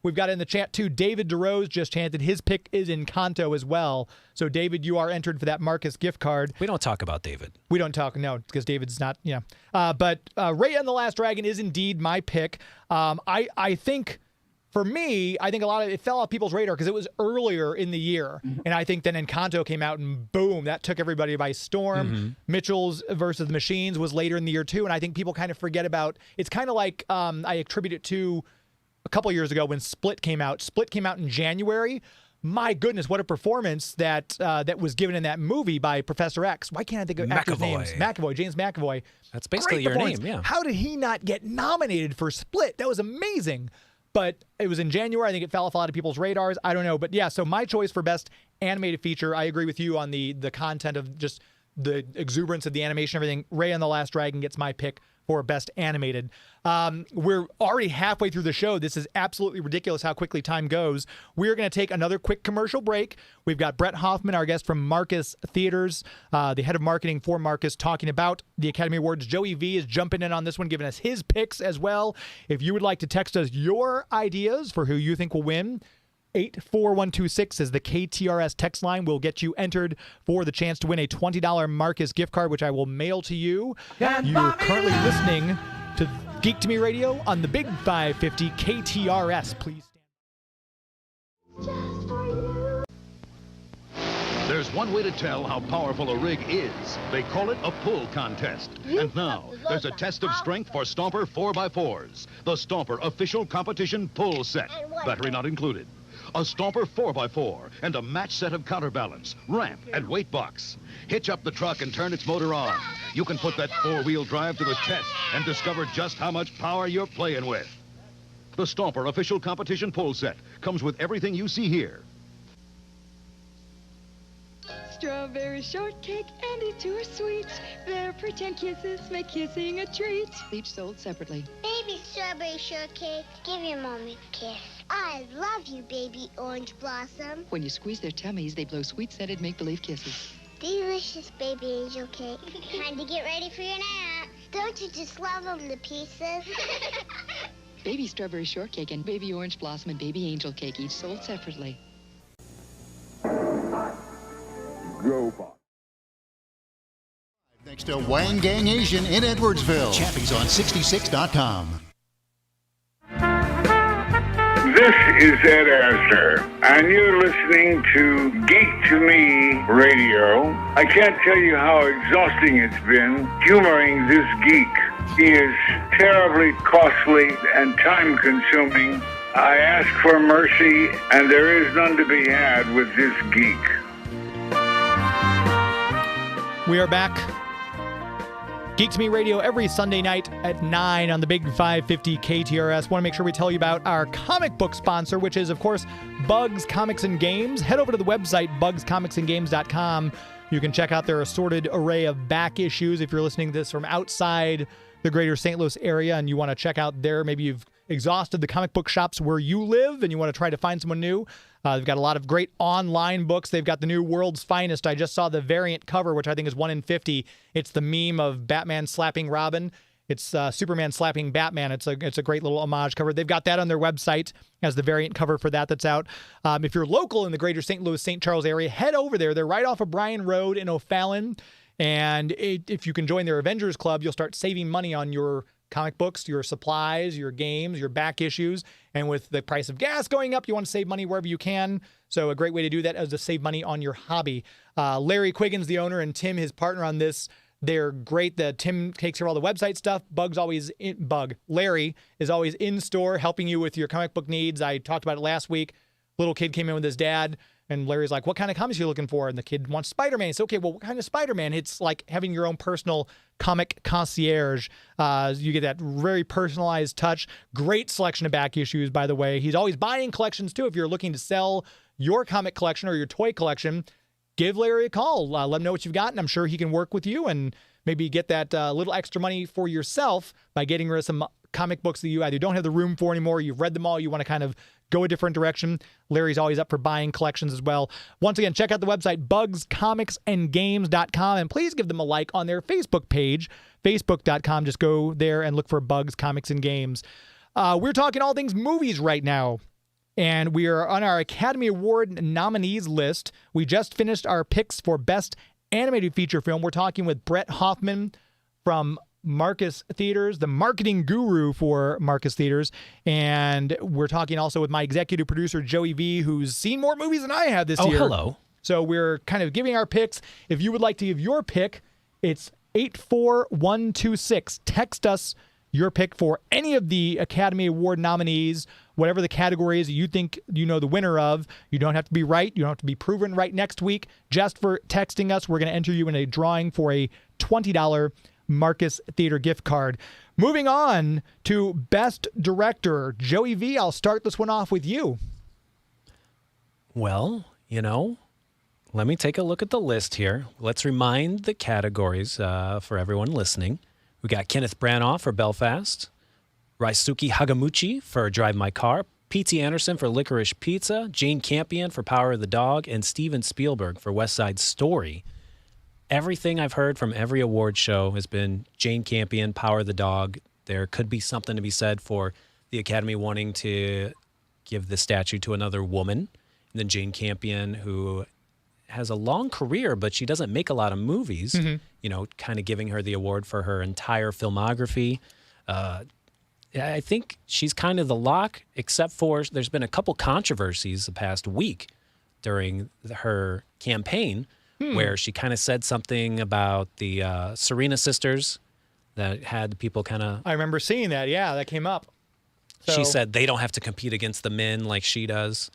We've got in the chat, too, David DeRose just chanted his pick is Encanto as well. So, David, you are entered for that Marcus gift card. We don't talk about David. We don't talk, no, because David's not, but Raya and the Last Dragon is indeed my pick. I think, for me, I think a lot of it fell off people's radar because it was earlier in the year. And I think then Encanto came out and boom, that took everybody by storm. Mitchells versus the Machines was later in the year, too. And I think people kind of forget about, it's kind of like I attribute it to a couple years ago when Split came out. Split came out in January. My goodness, what a performance that was given in that movie by Professor X. Why can't I think of actors' names? McAvoy, James McAvoy. That's basically your name, yeah. How did he not get nominated for Split? That was amazing. But it was in January. I think it fell off a lot of people's radars. I don't know. But yeah, so my choice for best animated feature, I agree with you on the content of just the exuberance of the animation, everything. Raya and the Last Dragon gets my pick for best animated. We're already halfway through the show. This is absolutely ridiculous how quickly time goes. We're going to take another quick commercial break. We've got Bret Hoffman, our guest from Marcus Theaters, the head of marketing for Marcus, talking about the Academy Awards. Joey V is jumping in on this one, giving us his picks as well. If you would like to text us your ideas for who you think will win, 84126 is the KTRS text line. Will get you entered for the chance to win a $20 Marcus gift card, which I will mail to you. You're currently listening to Geek to Me Radio on the Big 550 KTRS. Please stand. There's one way to tell how powerful a rig is. They call it a pull contest. And now, there's a test of strength for Stomper 4x4s. The Stomper official competition pull set. Battery not included. A Stomper 4x4 and a match set of counterbalance, ramp, and weight box. Hitch up the truck and turn its motor on. You can put that four-wheel drive to the test and discover just how much power you're playing with. The Stomper official competition pull set comes with everything you see here. Strawberry shortcake and each two are sweet. Their pretend kisses make kissing a treat. Each sold separately. Baby strawberry shortcake, give your mommy a kiss. I love you, baby orange blossom. When you squeeze their tummies, they blow sweet-scented make-believe kisses. Delicious, baby angel cake. Time to get ready for your nap. Don't you just love them to pieces? Baby strawberry shortcake and baby orange blossom and baby angel cake, each sold separately. Next to Wang Gang Asian in Edwardsville. Chappie's on 66.com. This is Ed Asner, and you're listening to Geek to Me Radio. I can't tell you how exhausting it's been humoring this geek. He is terribly costly and time-consuming. I ask for mercy, and there is none to be had with this geek. We are back. Geek to Me Radio every Sunday night at 9 on the Big 550 KTRS. Want to make sure we tell you about our comic book sponsor, which is, of course, Bugs Comics and Games. Head over to the website, bugscomicsandgames.com. You can check out their assorted array of back issues if you're listening to this from outside the greater St. Louis area and you want to check out there. Maybe you've exhausted the comic book shops where you live and you want to try to find someone new. They've got a lot of great online books. They've got the new World's Finest. I just saw the variant cover, which I think is 1 in 50. It's the meme of Batman slapping Robin. It's Superman slapping Batman. It's a great little homage cover. They've got that on their website as the variant cover for that's out. If you're local in the greater St. Louis, St. Charles area, head over there. They're right off of Bryan Road in O'Fallon. And if you can join their Avengers Club, you'll start saving money on your comic books, your supplies, your games, your back issues. And with the price of gas going up, you want to save money wherever you can. So a great way to do that is to save money on your hobby. Larry Quiggins, the owner, and Tim, his partner on this, they're great. Tim takes care of all the website stuff. Larry is always in store helping you with your comic book needs. I talked about it last week. Little kid came in with his dad. And Larry's like, what kind of comics are you looking for? And the kid wants Spider-Man. He said, okay, well, what kind of Spider-Man? It's like having your own personal comic concierge. You get that very personalized touch. Great selection of back issues, by the way. He's always buying collections, too. If you're looking to sell your comic collection or your toy collection, give Larry a call. Let him know what you've got, and I'm sure he can work with you and maybe get that little extra money for yourself by getting rid of some comic books that you either don't have the room for anymore, you've read them all, you want to kind of go a different direction. Larry's always up for buying collections as well. Once again, check out the website, bugscomicsandgames.com, and please give them a like on their Facebook page, facebook.com. Just go there and look for Bugs Comics and Games. We're talking all things movies right now, and we are on our Academy Award nominees list. We just finished our picks for Best Animated Feature Film. We're talking with Bret Hoffman from Marcus Theaters, the marketing guru for Marcus Theaters. And we're talking also with my executive producer, Joey V, who's seen more movies than I have this year. Oh, hello. So we're kind of giving our picks. If you would like to give your pick, it's 84126. Text us your pick for any of the Academy Award nominees, whatever the category is that you think you know the winner of. You don't have to be right. You don't have to be proven right next week. Just for texting us, we're going to enter you in a drawing for a $20 Marcus Theater gift card. Moving on to Best Director. Joey V, I'll start this one off with you. Well, let me take a look at the list here. Let's remind the categories for everyone listening. We got Kenneth Branagh for Belfast, Raisuke Hagamuchi for Drive My Car, P.T. Anderson for Licorice Pizza, Jane Campion for Power of the Dog, and Steven Spielberg for West Side Story. Everything I've heard from every award show has been Jane Campion, Power of the Dog. There could be something to be said for the Academy wanting to give the statue to another woman. And then Jane Campion, who has a long career, but she doesn't make a lot of movies, kind of giving her the award for her entire filmography. I think she's kind of the lock, except for there's been a couple controversies the past week during her campaign where she kind of said something about the Serena sisters that had people kind of... I remember seeing that. Yeah, that came up. So, she said they don't have to compete against the men like she does,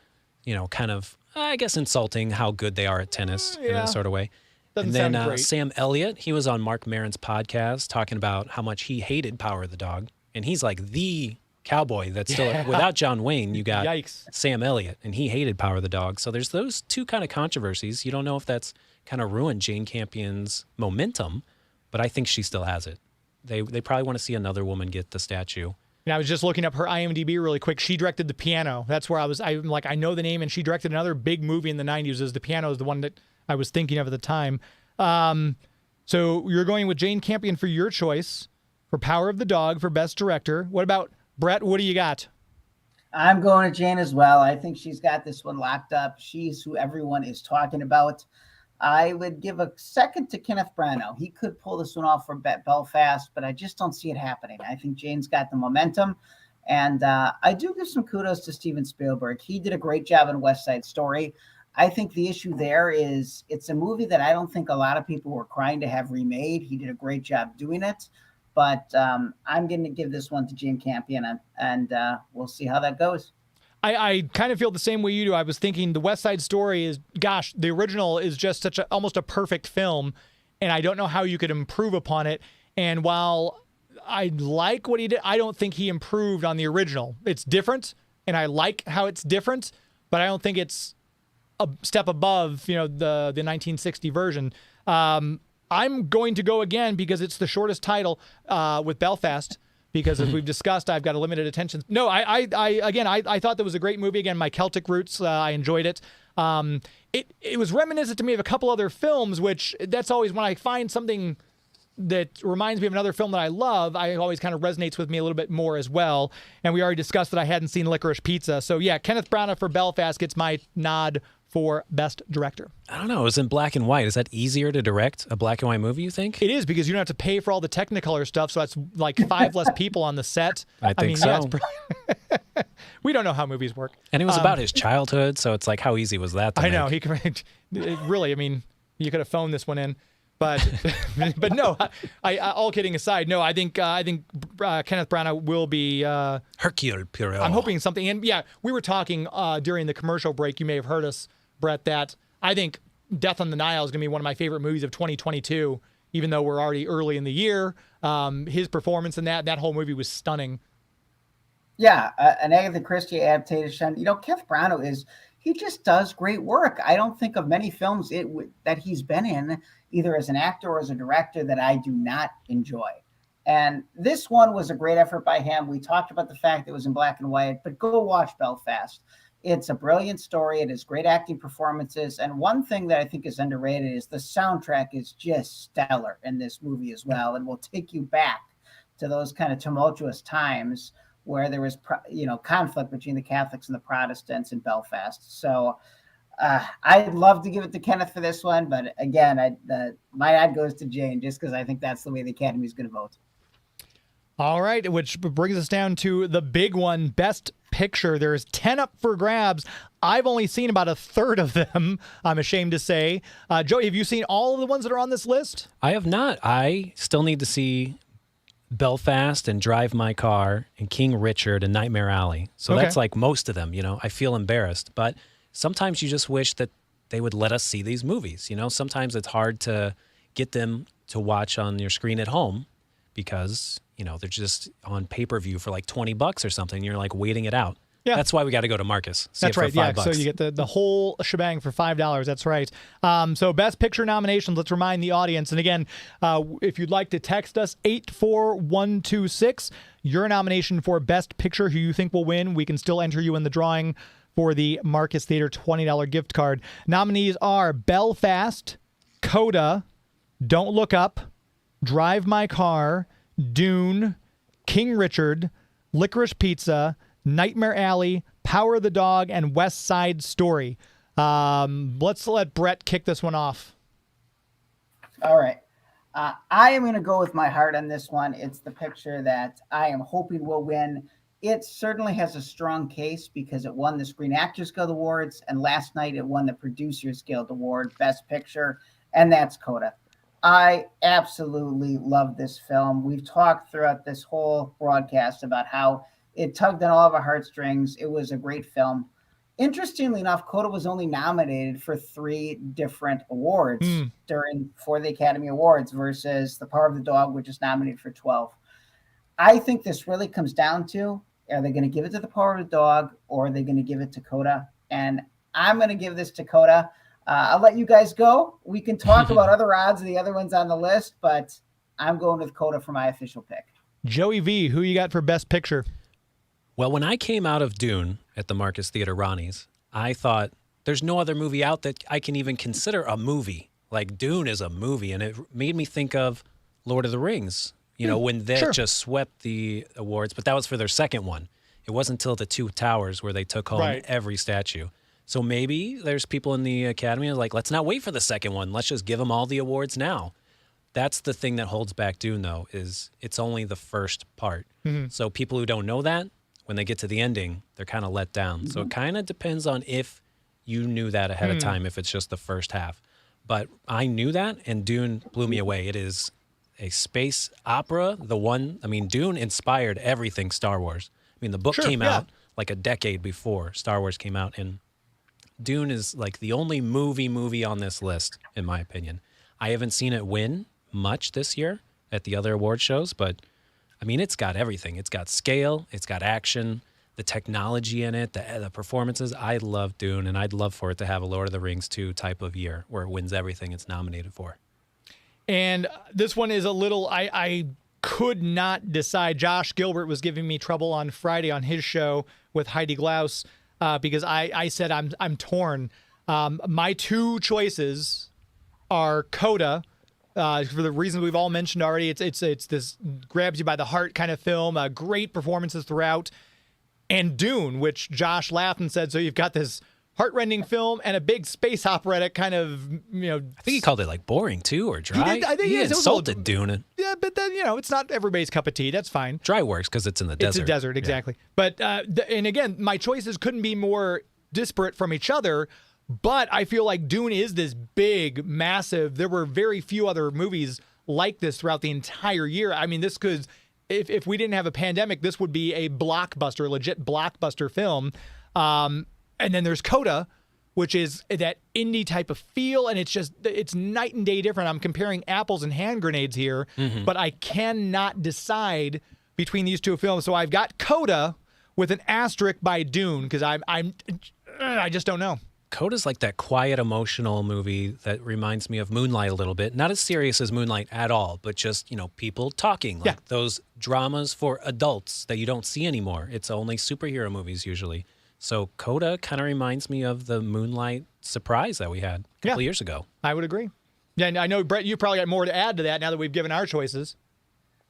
kind of, I guess, insulting how good they are at tennis in a sort of way. Doesn't and then sound great. Sam Elliott, he was on Mark Maron's podcast talking about how much he hated Power of the Dog. And he's like the cowboy that's still... Without John Wayne, you got Sam Elliott, and he hated Power of the Dog. So there's those two kind of controversies. You don't know if that's kind of ruined Jane Campion's momentum, but I think she still has it. They probably want to see another woman get the statue. And I was just looking up her IMDb really quick. She directed The Piano. That's where I'm like, I know the name, and she directed another big movie in the 90s. The Piano is the one that I was thinking of at the time. So you're going with Jane Campion for your choice for Power of the Dog for Best Director. What about Brett? What do you got? I'm going to Jane as well. I think she's got this one locked up. She's who everyone is talking about. I would give a second to Kenneth Branagh. He could pull this one off for Belfast, but I just don't see it happening. I think Jane's got the momentum. And I do give some kudos to Steven Spielberg. He did a great job in West Side Story. I think the issue there is it's a movie that I don't think a lot of people were crying to have remade. He did a great job doing it. But I'm going to give this one to Jane Campion, and we'll see how that goes. I kind of feel the same way you do. I was thinking the West Side Story is, gosh, the original is just almost a perfect film, and I don't know how you could improve upon it. And while I like what he did, I don't think he improved on the original. It's different, and I like how it's different, but I don't think it's a step above, the 1960 version. I'm going to go again because it's the shortest title with Belfast. Because as we've discussed, I've got a limited attention. No, I thought that was a great movie. Again, my Celtic roots, I enjoyed it. It was reminiscent to me of a couple other films, which that's always when I find something that reminds me of another film that I love, I always kind of resonates with me a little bit more as well. And we already discussed that I hadn't seen Licorice Pizza. So yeah, Kenneth Branagh for Belfast gets my nod for Best Director. I don't know. It was in black and white. Is that easier to direct a black and white movie, you think? It is, because you don't have to pay for all the Technicolor stuff, so that's like 5 less people on the set. I think so. Yeah, we don't know how movies work. And it was about his childhood, so it's like, how easy was that to I know. make? Really, you could have phoned this one in. But no, all kidding aside, no, I think Kenneth Branagh will be Hercule Poirot. I'm hoping something. And yeah, we were talking during the commercial break. You may have heard us, Brett, that I think Death on the Nile is going to be one of my favorite movies of 2022, even though we're already early in the year. His performance in that whole movie was stunning. Yeah, an Agatha Christie adaptation. Kenneth Branagh he just does great work. I don't think of many films that he's been in, either as an actor or as a director, that I do not enjoy. And this one was a great effort by him. We talked about the fact that it was in black and white, but go watch Belfast. It's a brilliant story. It has great acting performances. And one thing that I think is underrated is the soundtrack is just stellar in this movie as well, and will take you back to those kind of tumultuous times where there was, conflict between the Catholics and the Protestants in Belfast. So I'd love to give it to Kenneth for this one, but again, my nod goes to Jane, just because I think that's the way the Academy is going to vote. All right, which brings us down to the big one, Best Picture. There's 10 up for grabs. I've only seen about a third of them, I'm ashamed to say. Joey, have you seen all of the ones that are on this list? I have not. I still need to see Belfast and Drive My Car and King Richard and Nightmare Alley. So Okay. that's like most of them, I feel embarrassed. But sometimes you just wish that they would let us see these movies. Sometimes it's hard to get them to watch on your screen at home because, they're just on pay-per-view for like $20 or something. You're like waiting it out. Yeah. That's why we got to go to Marcus. See That's it for right. Yeah. $5. So you get the whole shebang for $5. That's right. So Best Picture nominations. Let's remind the audience. And again, if you'd like to text us 84126, your nomination for Best Picture, who you think will win, we can still enter you in the drawing for the Marcus Theater $20 gift card. Nominees are Belfast, Coda, Don't Look Up, Drive My Car, Dune, King Richard, Licorice Pizza, Nightmare Alley, Power of the Dog, and West Side Story. Let's let Bret kick this one off. All right. I am going to go with my heart on this one. It's the picture that I am hoping will win. It certainly has a strong case because it won the Screen Actors Guild Awards, and last night it won the Producers Guild Award, Best Picture, and that's Coda. I absolutely love this film. We've talked throughout this whole broadcast about how it tugged on all of our heartstrings. It was a great film. Interestingly enough, Coda was only nominated for 3 different awards for the Academy Awards versus The Power of the Dog, which is nominated for 12. I think this really comes down to, are they going to give it to The Power of the Dog or are they going to give it to Coda? And I'm going to give this to Coda. I'll let you guys go. We can talk about other odds of the other ones on the list, but I'm going with Coda for my official pick. Joey V, who you got for Best Picture? Well, when I came out of Dune at the Marcus Theater Ronnie's, I thought there's no other movie out that I can even consider a movie. Like Dune is a movie, and it made me think of Lord of the Rings, when that just swept the awards, but that was for their second one. It wasn't until the Two Towers where they took home every statue. So maybe there's people in the Academy like, let's not wait for the second one. Let's just give them all the awards now. That's the thing that holds back Dune, though, is it's only the first part. So people who don't know that, when they get to the ending, they're kind of let down. So it kind of depends on if you knew that ahead of time, if it's just the first half. But I knew that, and Dune blew me away. It is a space opera. Dune inspired everything Star Wars. I mean, the book came out like a decade before Star Wars came out, and Dune is like the only movie on this list, in my opinion. I haven't seen it win much this year at the other award shows, but I mean, it's got everything. It's got scale, it's got action, the technology in it, the performances. I love Dune, and I'd love for it to have a Lord of the Rings 2 type of year where it wins everything it's nominated for. And this one is a little, I could not decide. Josh Gilbert was giving me trouble on Friday on his show with Heidi Glaus because I said I'm torn. My 2 choices are Coda, for the reasons we've all mentioned already. It's this grabs you by the heart kind of film, great performances throughout, and Dune, which Josh laughed and said, so you've got this heart-rending film and a big space operatic kind of, I think he called it like boring too, or dry. He did, I think he insulted Dune. Yeah, but then, it's not everybody's cup of tea. That's fine. Dry works because it's in the desert. It's a desert, exactly. Yeah. But, and again, my choices couldn't be more disparate from each other. But I feel like Dune is this big, massive. There were very few other movies like this throughout the entire year. I mean, this could, if we didn't have a pandemic, this would be a blockbuster, a legit blockbuster film. And then there's Coda, which is that indie type of feel, and it's night and day different. I'm comparing apples and hand grenades here, but I cannot decide between these 2 films. So I've got Coda with an asterisk by Dune because I just don't know. Coda's like that quiet, emotional movie that reminds me of Moonlight a little bit. Not as serious as Moonlight at all, but just, people talking. Like those dramas for adults that you don't see anymore. It's only superhero movies usually. So Coda kind of reminds me of the Moonlight surprise that we had a couple years ago. I would agree. Yeah, and I know, Bret, you probably got more to add to that now that we've given our choices.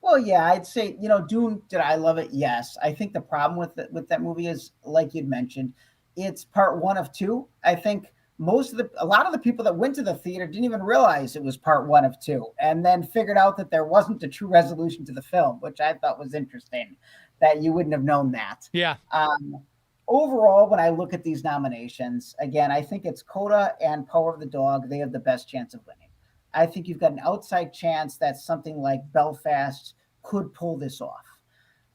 Well, yeah, I'd say, Dune, did I love it? Yes. I think the problem with that movie is, like you'd mentioned, it's part 1 of 2. I think a lot of the people that went to the theater didn't even realize it was part 1 of 2, and then figured out that there wasn't a true resolution to the film, which I thought was interesting, that you wouldn't have known that. Yeah. Overall, when I look at these nominations, again, I think it's Coda and Power of the Dog. They have the best chance of winning. I think you've got an outside chance that something like Belfast could pull this off.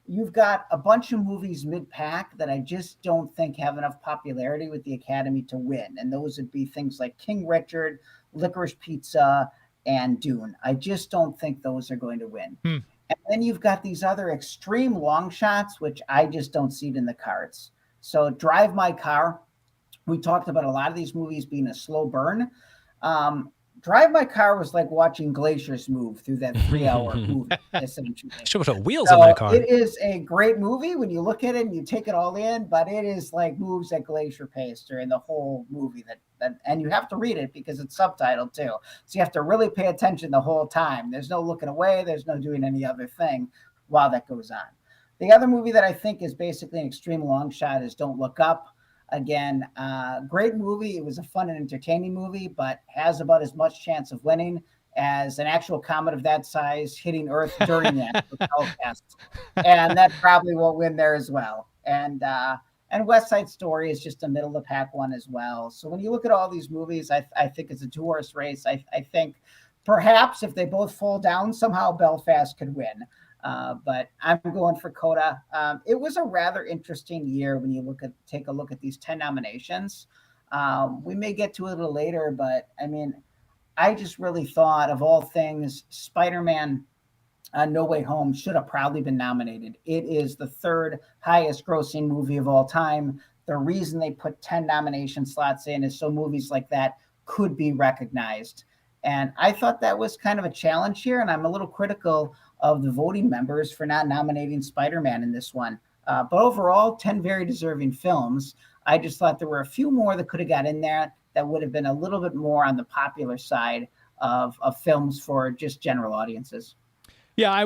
You've got a bunch of movies mid-pack that I just don't think have enough popularity with the Academy to win. And those would be things like King Richard, Licorice Pizza, and Dune. I just don't think those are going to win. And then you've got these other extreme long shots, which I just don't see it in the cards. So Drive My Car, we talked about a lot of these movies being a slow burn. Drive My Car was like watching glaciers move through that 3-hour movie, essentially. Should put wheels on that car. It is a great movie when you look at it and you take it all in, but it is like moves at glacier pace during the whole movie. And you have to read it because it's subtitled too. So you have to really pay attention the whole time. There's no looking away. There's no doing any other thing while that goes on. The other movie that I think is basically an extreme long shot is Don't Look Up. Again, great movie. It was a fun and entertaining movie, but has about as much chance of winning as an actual comet of that size hitting Earth during the actual telecast. And that probably won't win there as well. And West Side Story is just a middle of the pack one as well. So when you look at all these movies, I think it's a two-horse race. I think perhaps if they both fall down, somehow Belfast could win. But I'm going for Coda. It was a rather interesting year when you take a look at these 10 nominations. We may get to it a little later, but I mean, I just really thought of all things, Spider-Man No Way Home should have proudly been nominated. It is the third highest grossing movie of all time. The reason they put 10 nomination slots in is so movies like that could be recognized. And I thought that was kind of a challenge here, and I'm a little critical of the voting members for not nominating Spider-Man in this one. But overall, 10 very deserving films. I just thought there were a few more that could have got in there that would have been a little bit more on the popular side of films for just general audiences. Yeah, I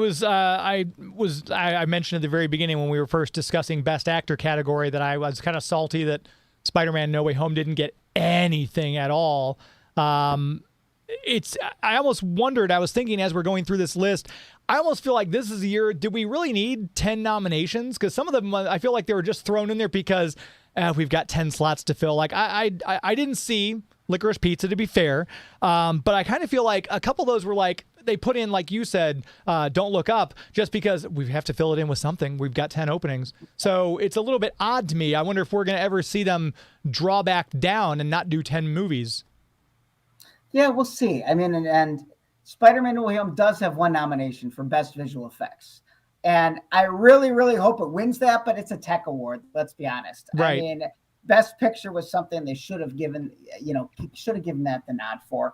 mentioned at the very beginning when we were first discussing Best Actor category that I was kind of salty that Spider-Man No Way Home didn't get anything at all. I almost wondered, I was thinking as we're going through this list, I almost feel like this is a year, did we really need 10 nominations? Because some of them, I feel like they were just thrown in there because we've got 10 slots to fill. Like I didn't see Licorice Pizza, to be fair, but I kind of feel like a couple of those were like, they put in, like you said, Don't Look Up, just because we have to fill it in with something. We've got 10 openings. So it's a little bit odd to me. I wonder if we're going to ever see them draw back down and not do 10 movies. Yeah, we'll see. I mean, and Spider-Man No Way Home does have one nomination for Best Visual Effects. And I really, really hope it wins that, but it's a tech award, let's be honest. Right. I mean, Best Picture was something they should have given that the nod for.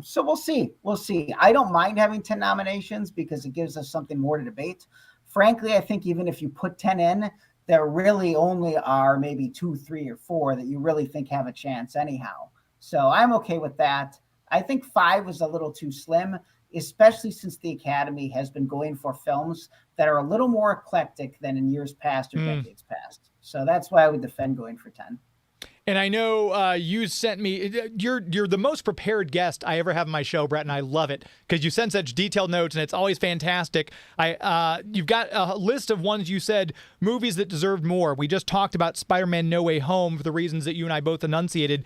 So we'll see. We'll see. I don't mind having 10 nominations because it gives us something more to debate. Frankly, I think even if you put 10 in, there really only are maybe 2, 3, or 4 that you really think have a chance anyhow. So I'm okay with that. I think 5 was a little too slim, especially since the Academy has been going for films that are a little more eclectic than in years past or decades past. So that's why I would defend going for 10. And I know you sent me, you're the most prepared guest I ever have on my show, Brett, and I love it because you send such detailed notes and it's always fantastic. You've got a list of ones you said, movies that deserved more. We just talked about Spider-Man No Way Home for the reasons that you and I both enunciated.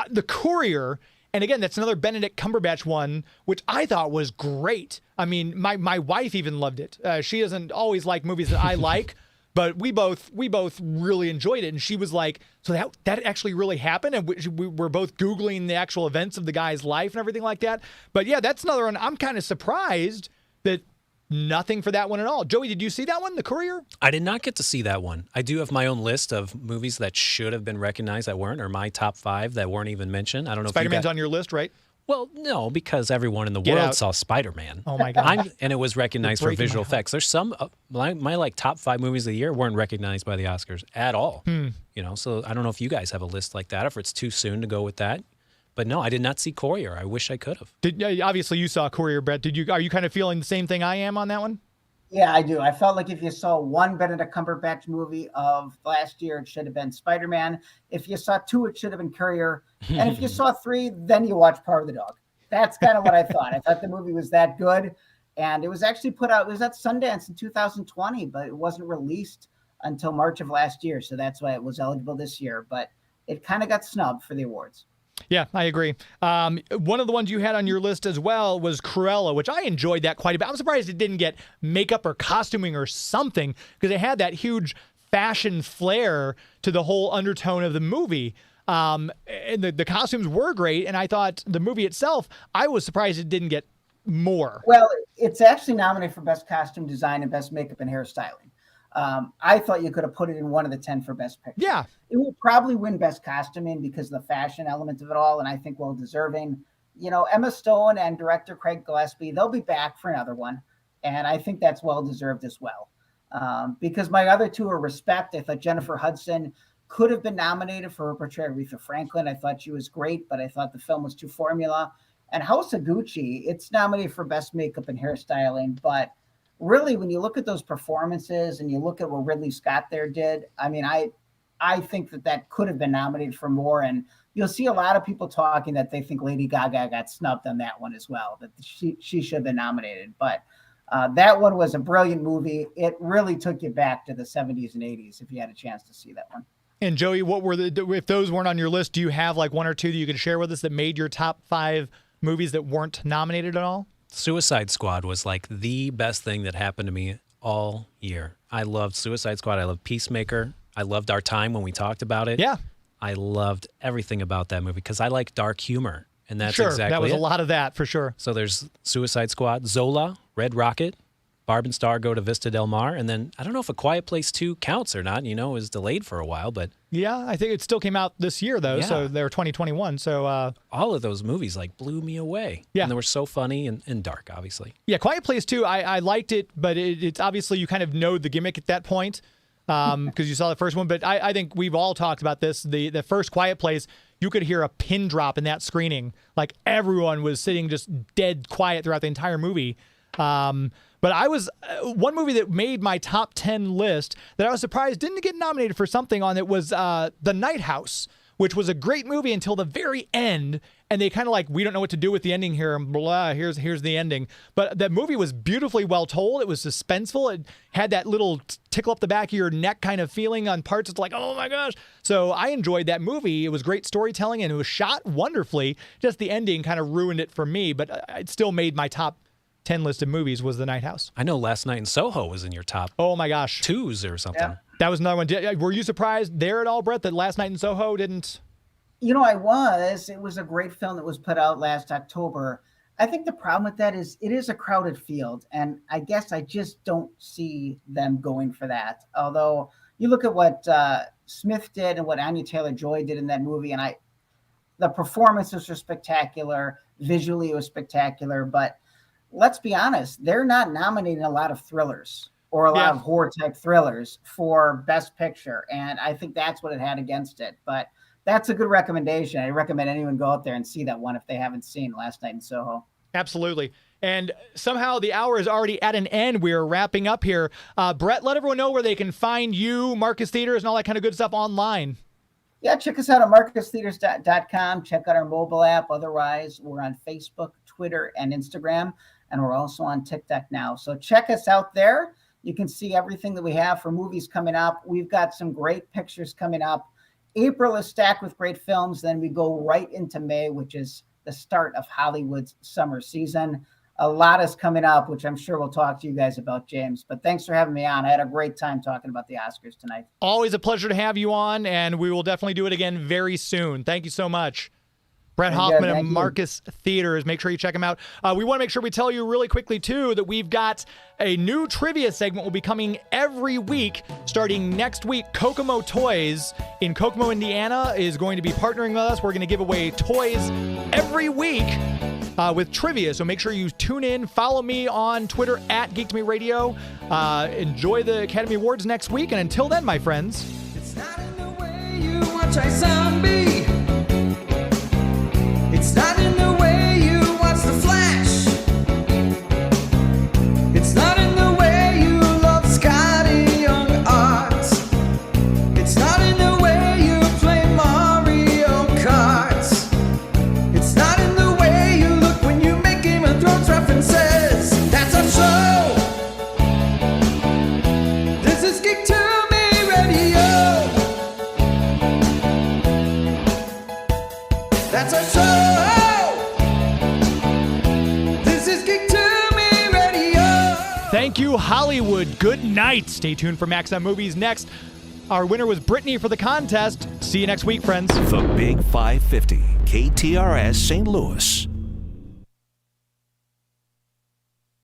The Courier, and again, that's another Benedict Cumberbatch one, which I thought was great. I mean, my wife even loved it. She doesn't always like movies that I like, but we both really enjoyed it. And she was like, so that actually really happened? And we were both Googling the actual events of the guy's life and everything like that. But yeah, that's another one. I'm kind of surprised that nothing for that one at all. Joey, did you see that one, The Courier? I did not get to see that one. I do have my own list of movies that should have been recognized that weren't, or my top 5 that weren't even mentioned. I don't know Spider-Man's if on your list, right? Well, no, because everyone in the Get world out. saw Spider-Man. Oh my God. And it was recognized You're for breaking visual my heart. effects. There's some, my like top 5 movies of the year weren't recognized by the Oscars at all. You know, so I don't know if you guys have a list like that, or if it's too soon to go with that. But no, I did not see Courier. I wish I could have. Obviously, you saw Courier, Brett. Are you kind of feeling the same thing I am on that one? Yeah, I do. I felt like if you saw one Benedict Cumberbatch movie of last year, it should have been Spider-Man. If you saw 2, it should have been Courier. And if you saw 3, then you watched Power of the Dog. That's kind of what I thought. I thought the movie was that good. And it was actually put out, it was at Sundance in 2020, but it wasn't released until March of last year. So that's why it was eligible this year. But it kind of got snubbed for the awards. Yeah, I agree. One of the ones you had on your list as well was Cruella, which I enjoyed that quite a bit. I'm surprised it didn't get makeup or costuming or something because it had that huge fashion flair to the whole undertone of the movie. And the costumes were great, and I thought the movie itself, I was surprised it didn't get more. Well, it's actually nominated for Best Costume Design and Best Makeup and Hairstyling. I thought you could have put it in one of the 10 for Best Picture. Yeah. It will probably win Best Costuming because of the fashion element of it all, and I think well deserving. You know, Emma Stone and director Craig Gillespie, they'll be back for another one, and I think that's well deserved as well. Because my other 2 are Respect. I thought Jennifer Hudson could have been nominated for her portrayal of Aretha Franklin. I thought she was great, but I thought the film was too formula. And House of Gucci, it's nominated for Best Makeup and Hairstyling, but really, when you look at those performances and you look at what Ridley Scott there did, I mean, I think that could have been nominated for more. And you'll see a lot of people talking that they think Lady Gaga got snubbed on that one as well, that she should have been nominated. But that one was a brilliant movie. It really took you back to the 70s and 80s if you had a chance to see that one. And Joey, what were if those weren't on your list, do you have like one or two that you can share with us that made your top 5 movies that weren't nominated at all? Suicide Squad was like the best thing that happened to me all year. I loved Suicide Squad. I loved Peacemaker. I loved our time when we talked about it. Yeah. I loved everything about that movie because I like dark humor. And that's sure, exactly that was it. a lot of that for sure. So there's Suicide Squad, Zola, Red Rocket, Barb and Star go to Vista Del Mar. And then I don't know if A Quiet Place 2 counts or not. You know, it was delayed for a while, but... Yeah, I think it still came out this year, though. Yeah. So they're 2021. So all of those movies like blew me away. Yeah. And they were so funny and dark, obviously. Yeah, Quiet Place 2, I liked it, but it's obviously you kind of know the gimmick at that point because you saw the first one. But I think we've all talked about this. The first Quiet Place, you could hear a pin drop in that screening. Like everyone was sitting just dead quiet throughout the entire movie. But I was one movie that made my top 10 list that I was surprised didn't get nominated for something on it was The Night House, which was a great movie until the very end. And they kind of like, we don't know what to do with the ending here. And blah, here's the ending. But that movie was beautifully well told. It was suspenseful. It had that little tickle up the back of your neck kind of feeling on parts. It's like, oh my gosh. So I enjoyed that movie. It was great storytelling and it was shot wonderfully. Just the ending kind of ruined it for me. But it still made my top 10 list of movies was The Night House. I know Last Night in Soho was in your top. Oh my gosh. 2s or something. Yeah. That was another one. Were you surprised there at all, Brett, that Last Night in Soho didn't? You know, I was. It was a great film that was put out last October. I think the problem with that is it is a crowded field, and I guess I just don't see them going for that. Although you look at what Smith did and what Anya Taylor-Joy did in that movie, and the performances were spectacular. Visually, it was spectacular, but let's be honest, they're not nominating a lot of thrillers or a lot of horror-type thrillers for Best Picture, and I think that's what it had against it. But that's a good recommendation. I recommend anyone go out there and see that one if they haven't seen Last Night in Soho. Absolutely. And somehow the hour is already at an end. We're wrapping up here. Brett, let everyone know where they can find you, Marcus Theaters, and all that kind of good stuff online. Yeah, check us out at marcustheaters.com. Check out our mobile app. Otherwise, we're on Facebook, Twitter, and Instagram. And we're also on TikTok now. So check us out there. You can see everything that we have for movies coming up. We've got some great pictures coming up. April is stacked with great films. Then we go right into May, which is the start of Hollywood's summer season. A lot is coming up, which I'm sure we'll talk to you guys about, James. But thanks for having me on. I had a great time talking about the Oscars tonight. Always a pleasure to have you on, and we will definitely do it again very soon. Thank you so much. Bret Hoffman of Marcus Theaters. Make sure you check him out. We want to make sure we tell you really quickly, too, that we've got a new trivia segment will be coming every week starting next week. Kokomo Toys in Kokomo, Indiana is going to be partnering with us. We're going to give away toys every week with trivia. So make sure you tune in. Follow me on Twitter at Geek to Me Radio. Enjoy the Academy Awards next week. And until then, my friends. It's not in the way you watch a zombie. It's not in the way you watch The Flash. It's not in the way you love Scotty Young art. It's not in the way you play Mario Kart. It's not in the way you look when you make Game of Thrones references. That's our show. This is Geek to Me Radio. That's our show. Thank you, Hollywood. Good night. Stay tuned for Max on Movies next. Our winner was Brittany for the contest. See you next week, friends. The Big 550, KTRS St. Louis.